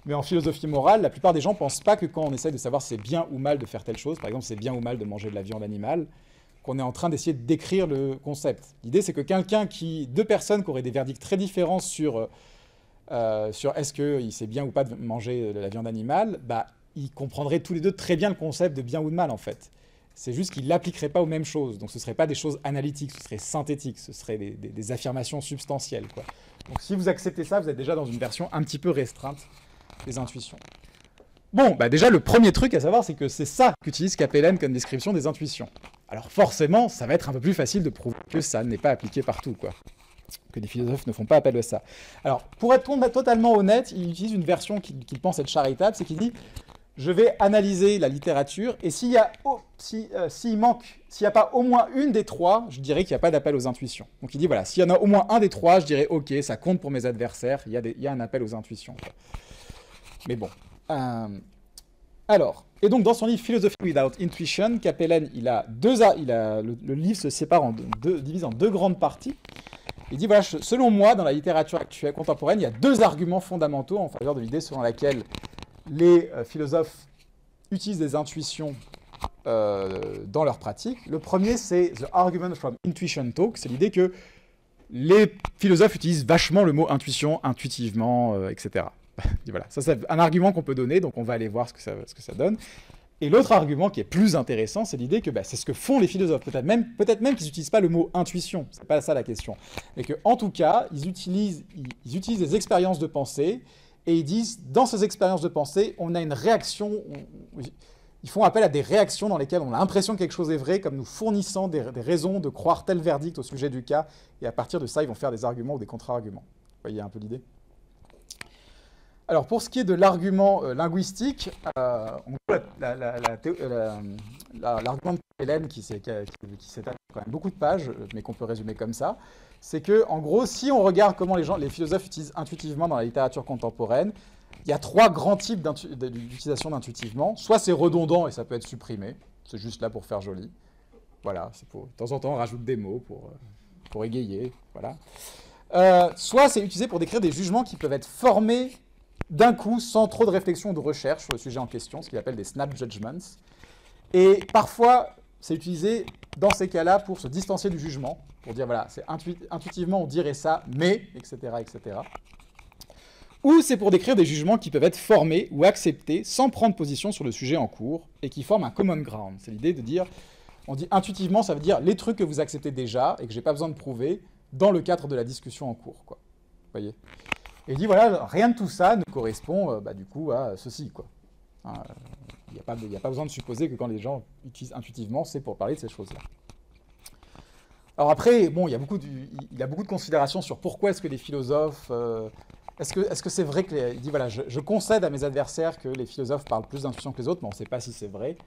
Mais en philosophie morale, la plupart des gens ne pensent pas que quand on essaie de savoir si c'est bien ou mal de faire telle chose, par exemple, c'est bien ou mal de manger de la viande animale, qu'on est en train d'essayer de décrire le concept. L'idée, c'est que deux personnes qui auraient des verdicts très différents sur est-ce que c'est bien ou pas de manger de la viande animale, bah, ils comprendraient tous les deux très bien le concept de bien ou de mal, en fait. C'est juste qu'ils ne l'appliqueraient pas aux mêmes choses. Donc ce ne seraient pas des choses analytiques, ce serait synthétique, ce serait des affirmations substantielles, quoi. Donc si vous acceptez ça, vous êtes déjà dans une version un petit peu restreinte des intuitions. Bon, bah déjà, le premier truc à savoir, c'est que c'est ça qu'utilise Capellen comme description des intuitions. Alors forcément, ça va être un peu plus facile de prouver que ça n'est pas appliqué partout, quoi. Que les philosophes ne font pas appel à ça. Alors, pour être totalement honnête, il utilise une version qu'il pense être charitable, c'est qu'il dit « Je vais analyser la littérature, et s'il n'y a pas au moins une des trois, je dirais qu'il n'y a pas d'appel aux intuitions. » Donc il dit « Voilà, s'il y en a au moins un des trois, je dirais « Ok, ça compte pour mes adversaires, il y a un appel aux intuitions. » Mais bon. Alors, et donc dans son livre Philosophy Without Intuition, Capellen, le livre se sépare divise en deux grandes parties. Il dit, voilà, selon moi, dans la littérature actuelle contemporaine, il y a deux arguments fondamentaux en faveur de l'idée selon laquelle les philosophes utilisent des intuitions dans leur pratique. Le premier, c'est « the argument from intuition talk », c'est l'idée que les philosophes utilisent vachement le mot intuition, intuitivement, etc. Et voilà, ça c'est un argument qu'on peut donner, donc on va aller voir ce que ça donne. Et l'autre argument qui est plus intéressant, c'est l'idée que c'est ce que font les philosophes. Peut-être même qu'ils n'utilisent pas le mot intuition, c'est pas ça la question. Mais qu'en tout cas, ils utilisent des expériences de pensée, et ils disent, dans ces expériences de pensée, on a une réaction, ils font appel à des réactions dans lesquelles on a l'impression que quelque chose est vrai, comme nous fournissant des raisons de croire tel verdict au sujet du cas, et à partir de ça, ils vont faire des arguments ou des contre-arguments. Vous voyez un peu l'idée ? Alors, pour ce qui est de l'argument linguistique, l'argument de Capellen, qui s'étale quand même beaucoup de pages, mais qu'on peut résumer comme ça, c'est que, en gros, si on regarde comment les philosophes utilisent intuitivement dans la littérature contemporaine, il y a trois grands types d'utilisation d'intuitivement. Soit c'est redondant et ça peut être supprimé, c'est juste là pour faire joli. Voilà, de temps en temps, on rajoute des mots pour égayer. Voilà. Soit c'est utilisé pour décrire des jugements qui peuvent être formés d'un coup, sans trop de réflexion ou de recherche sur le sujet en question, ce qu'il appelle des snap judgments. Et parfois, c'est utilisé dans ces cas-là pour se distancier du jugement, pour dire, voilà, intuitivement, on dirait ça, mais, etc., etc. Ou c'est pour décrire des jugements qui peuvent être formés ou acceptés sans prendre position sur le sujet en cours, et qui forment un common ground. C'est l'idée de dire, on dit intuitivement, ça veut dire les trucs que vous acceptez déjà, et que j'ai pas besoin de prouver, dans le cadre de la discussion en cours, quoi. Vous voyez ? Et il dit, voilà, rien de tout ça ne correspond, du coup, à ceci, quoi. Il n'y a pas besoin de supposer que quand les gens utilisent intuitivement, c'est pour parler de ces choses-là. Alors après, bon, il a beaucoup de considérations sur pourquoi est-ce que les philosophes... est-ce que c'est vrai que... Il dit, voilà, je concède à mes adversaires que les philosophes parlent plus d'intuition que les autres, mais on ne sait pas si c'est vrai.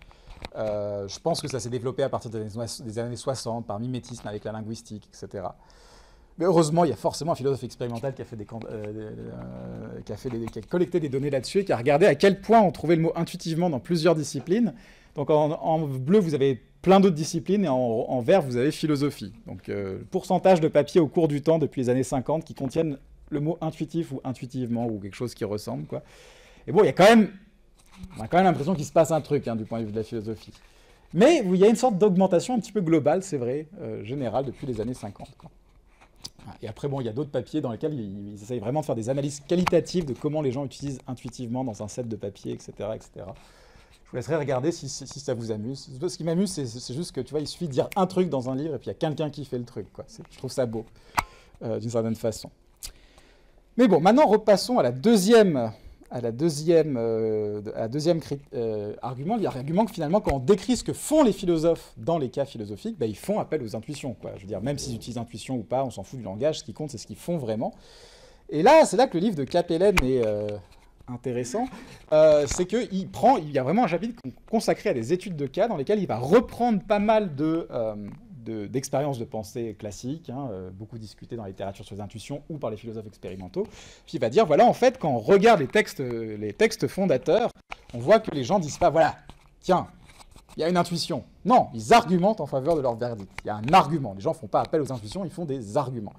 Je pense que ça s'est développé à partir des années 60, par mimétisme avec la linguistique, etc. Mais heureusement, il y a forcément un philosophe expérimental qui a collecté des données là-dessus et qui a regardé à quel point on trouvait le mot intuitivement dans plusieurs disciplines. Donc en bleu, vous avez plein d'autres disciplines et en vert, vous avez philosophie. Donc pourcentage de papier au cours du temps depuis les années 50 qui contiennent le mot intuitif ou intuitivement ou quelque chose qui ressemble, quoi. Et bon, on a quand même l'impression qu'il se passe un truc du point de vue de la philosophie. Mais il y a une sorte d'augmentation un petit peu globale, c'est vrai, générale depuis les années 50, quoi. Et après, bon, il y a d'autres papiers dans lesquels ils essayent vraiment de faire des analyses qualitatives de comment les gens utilisent intuitivement dans un set de papiers, etc., etc. Je vous laisserai regarder si ça vous amuse. Ce qui m'amuse, c'est juste que, tu vois, il suffit de dire un truc dans un livre et puis il y a quelqu'un qui fait le truc, quoi. Je trouve ça beau, d'une certaine façon. Mais bon, maintenant, repassons à l'argument. L'argument que finalement, quand on décrit ce que font les philosophes dans les cas philosophiques, ils font appel aux intuitions, quoi. Je veux dire, même s'ils utilisent intuition ou pas, on s'en fout du langage, ce qui compte, c'est ce qu'ils font vraiment. Et là, c'est là que le livre de Capellen est intéressant. C'est qu'il y a vraiment un chapitre consacré à des études de cas dans lesquelles il va reprendre pas mal de d'expériences de pensée classiques, hein, beaucoup discutées dans la littérature sur les intuitions ou par les philosophes expérimentaux. Puis il va dire, voilà, en fait, quand on regarde les textes fondateurs, on voit que les gens disent pas, voilà, tiens, il y a une intuition. Non, ils argumentent en faveur de leur verdict. Il y a un argument. Les gens ne font pas appel aux intuitions, ils font des arguments.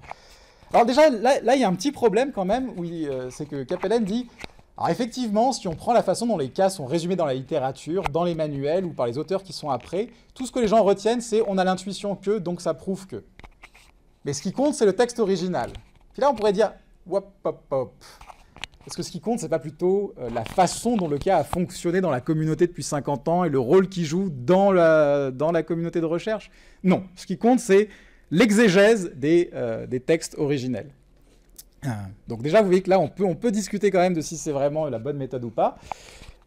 Alors déjà, là il y a un petit problème quand même, où c'est que Capellen dit, alors effectivement, si on prend la façon dont les cas sont résumés dans la littérature, dans les manuels ou par les auteurs qui sont après, tout ce que les gens retiennent, c'est on a l'intuition que, donc ça prouve que. Mais ce qui compte, c'est le texte original. Puis là, on pourrait dire, hop, hop, hop. Est-ce que ce qui compte, c'est pas plutôt la façon dont le cas a fonctionné dans la communauté depuis 50 ans et le rôle qu'il joue dans la communauté de recherche? Non, ce qui compte, c'est l'exégèse des textes originels. Donc déjà, vous voyez que là, on peut discuter quand même de si c'est vraiment la bonne méthode ou pas.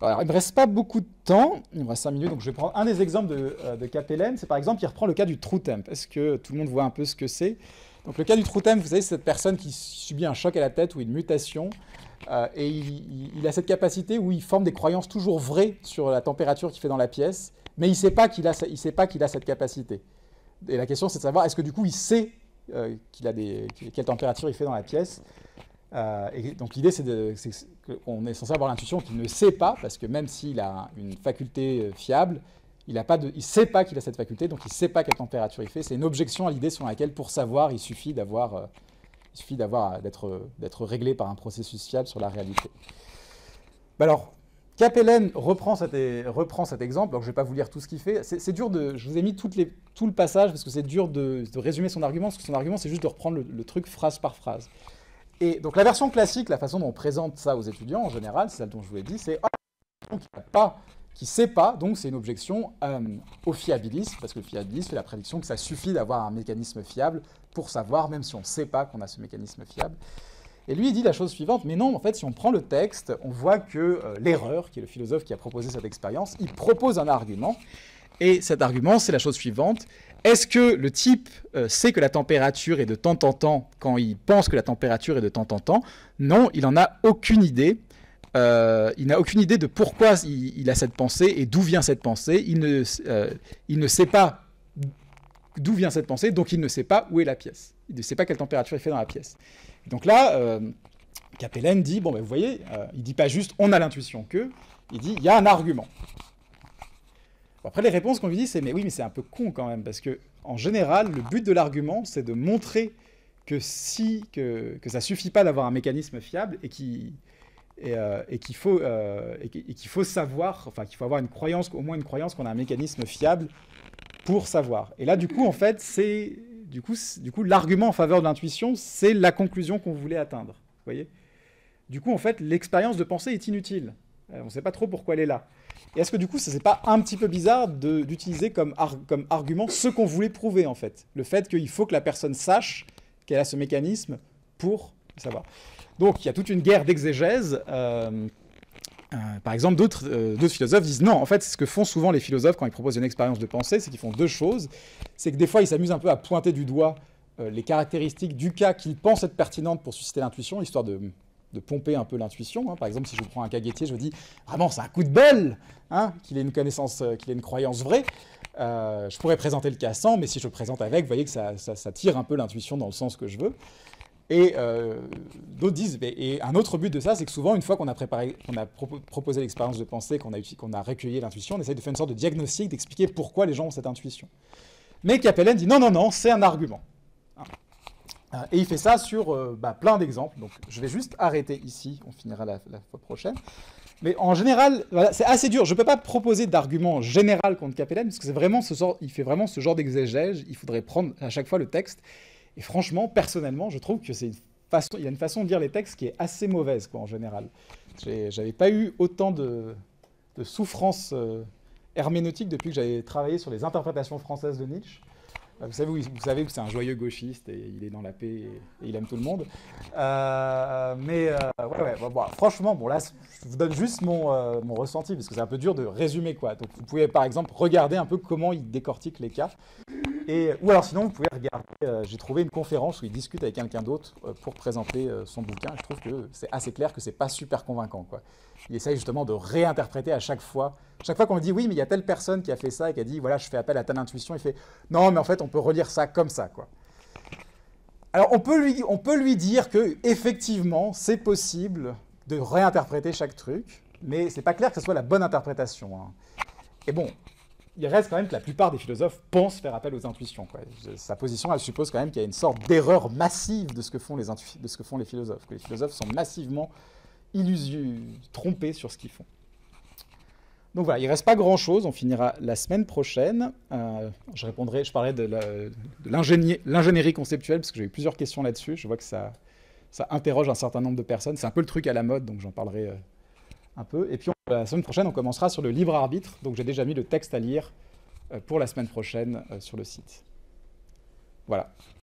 Alors, il ne me reste pas beaucoup de temps, il me reste 5 minutes, donc je vais prendre un des exemples de Capellen. C'est par exemple, il reprend le cas du true temp. Est-ce que tout le monde voit un peu ce que c'est? Donc le cas du true temp, vous savez, c'est cette personne qui subit un choc à la tête ou une mutation, et il a cette capacité où il forme des croyances toujours vraies sur la température qu'il fait dans la pièce, mais il ne sait pas qu'il a cette capacité. Et la question, c'est de savoir, est-ce que du coup, il sait quelle température il fait dans la pièce. Et donc l'idée, c'est qu'on est censé avoir l'intuition qu'il ne sait pas, parce que même s'il a une faculté fiable, il ne sait pas qu'il a cette faculté, donc il ne sait pas quelle température il fait. C'est une objection à l'idée sur laquelle, pour savoir, il suffit d'être réglé par un processus fiable sur la réalité. Alors, Capellen reprend cet exemple, donc je ne vais pas vous lire tout ce qu'il fait. C'est dur je vous ai mis tout le passage parce que c'est dur de résumer son argument, parce que son argument c'est juste de reprendre le truc phrase par phrase. Et donc la version classique, la façon dont on présente ça aux étudiants en général, c'est celle dont je vous l'ai dit, c'est qui ne sait pas, donc c'est une objection au fiabilisme, parce que le fiabilisme fait la prédiction que ça suffit d'avoir un mécanisme fiable pour savoir, même si on ne sait pas qu'on a ce mécanisme fiable. Et lui, il dit la chose suivante, mais non, en fait, si on prend le texte, on voit que l'erreur, qui est le philosophe qui a proposé cette expérience, il propose un argument, et cet argument, c'est la chose suivante. Est-ce que le type sait que la température est de temps en temps quand il pense que la température est de temps en temps? Non, il n'en a aucune idée. Il n'a aucune idée de pourquoi il a cette pensée et d'où vient cette pensée. Il ne sait pas d'où vient cette pensée, donc il ne sait pas où est la pièce. Il ne sait pas quelle température il fait dans la pièce. Donc là, Capellen dit, bon, ben, vous voyez, il ne dit pas juste on a l'intuition que, il dit il y a un argument. Bon, après, les réponses qu'on lui dit, c'est mais oui, mais c'est un peu con quand même, parce que en général, le but de l'argument, c'est de montrer que que ça suffit pas d'avoir un mécanisme fiable et qu'il faut savoir, enfin qu'il faut avoir une croyance, au moins une croyance qu'on a un mécanisme fiable pour savoir. Et là, du coup, en fait, c'est du coup l'argument en faveur de l'intuition, c'est la conclusion qu'on voulait atteindre. Vous voyez ? Du coup, en fait, l'expérience de pensée est inutile. On ne sait pas trop pourquoi elle est là. Et est-ce que du coup, ça c'est pas un petit peu bizarre d'utiliser comme argument ce qu'on voulait prouver, en fait? Le fait qu'il faut que la personne sache qu'elle a ce mécanisme pour savoir. Donc, il y a toute une guerre d'exégèse. Par exemple, d'autres philosophes disent non, en fait, c'est ce que font souvent les philosophes quand ils proposent une expérience de pensée, c'est qu'ils font deux choses. C'est que des fois, ils s'amusent un peu à pointer du doigt les caractéristiques du cas qu'ils pensent être pertinentes pour susciter l'intuition, histoire de pomper un peu l'intuition. Hein. Par exemple, si je prends un cas Guettier, je me dis vraiment, c'est un coup de bol qu'il ait une connaissance, qu'il ait une croyance vraie. Je pourrais présenter le cas sans, mais si je le présente avec, vous voyez que ça tire un peu l'intuition dans le sens que je veux. Et d'autres disent, et un autre but de ça, c'est que souvent, une fois qu'on a proposé l'expérience de pensée, qu'on a recueilli l'intuition, on essaye de faire une sorte de diagnostic, d'expliquer pourquoi les gens ont cette intuition. Mais Capellen dit non, c'est un argument. Et il fait ça sur plein d'exemples. Donc je vais juste arrêter ici, on finira la fois prochaine. Mais en général, voilà, c'est assez dur. Je ne peux pas proposer d'argument général contre Capellen, parce que il fait vraiment ce genre d'exégèse. Il faudrait prendre à chaque fois le texte. Et franchement, personnellement, je trouve que il y a une façon de lire les textes qui est assez mauvaise, quoi, en général. J'avais pas eu autant de souffrance herméneutique depuis que j'avais travaillé sur les interprétations françaises de Nietzsche. Vous savez que c'est un joyeux gauchiste et il est dans la paix et il aime tout le monde. Franchement, là, je vous donne juste mon ressenti parce que c'est un peu dur de résumer, quoi. Donc, vous pouvez par exemple regarder un peu comment il décortique les cas. Ou alors sinon, vous pouvez regarder, j'ai trouvé une conférence où il discute avec quelqu'un d'autre pour présenter son bouquin. Je trouve que c'est assez clair que c'est pas super convaincant, quoi. Il essaye justement de réinterpréter à chaque fois. Chaque fois qu'on lui dit oui, mais il y a telle personne qui a fait ça et qui a dit voilà, je fais appel à telle intuition, il fait non, mais en fait, on peut relire ça comme ça, quoi. Alors, on peut lui dire que effectivement, c'est possible de réinterpréter chaque truc, mais c'est pas clair que ce soit la bonne interprétation, hein. Et bon, il reste quand même que la plupart des philosophes pensent faire appel aux intuitions, quoi. Sa position, elle suppose quand même qu'il y a une sorte d'erreur massive de ce que font les philosophes, que les philosophes sont massivement trompés sur ce qu'ils font. Donc voilà, il ne reste pas grand-chose, on finira la semaine prochaine. Je parlerai de l'ingénierie conceptuelle, parce que j'ai eu plusieurs questions là-dessus. Je vois que ça interroge un certain nombre de personnes. C'est un peu le truc à la mode, donc j'en parlerai un peu. Et puis la semaine prochaine, on commencera sur le libre arbitre. Donc j'ai déjà mis le texte à lire pour la semaine prochaine sur le site. Voilà.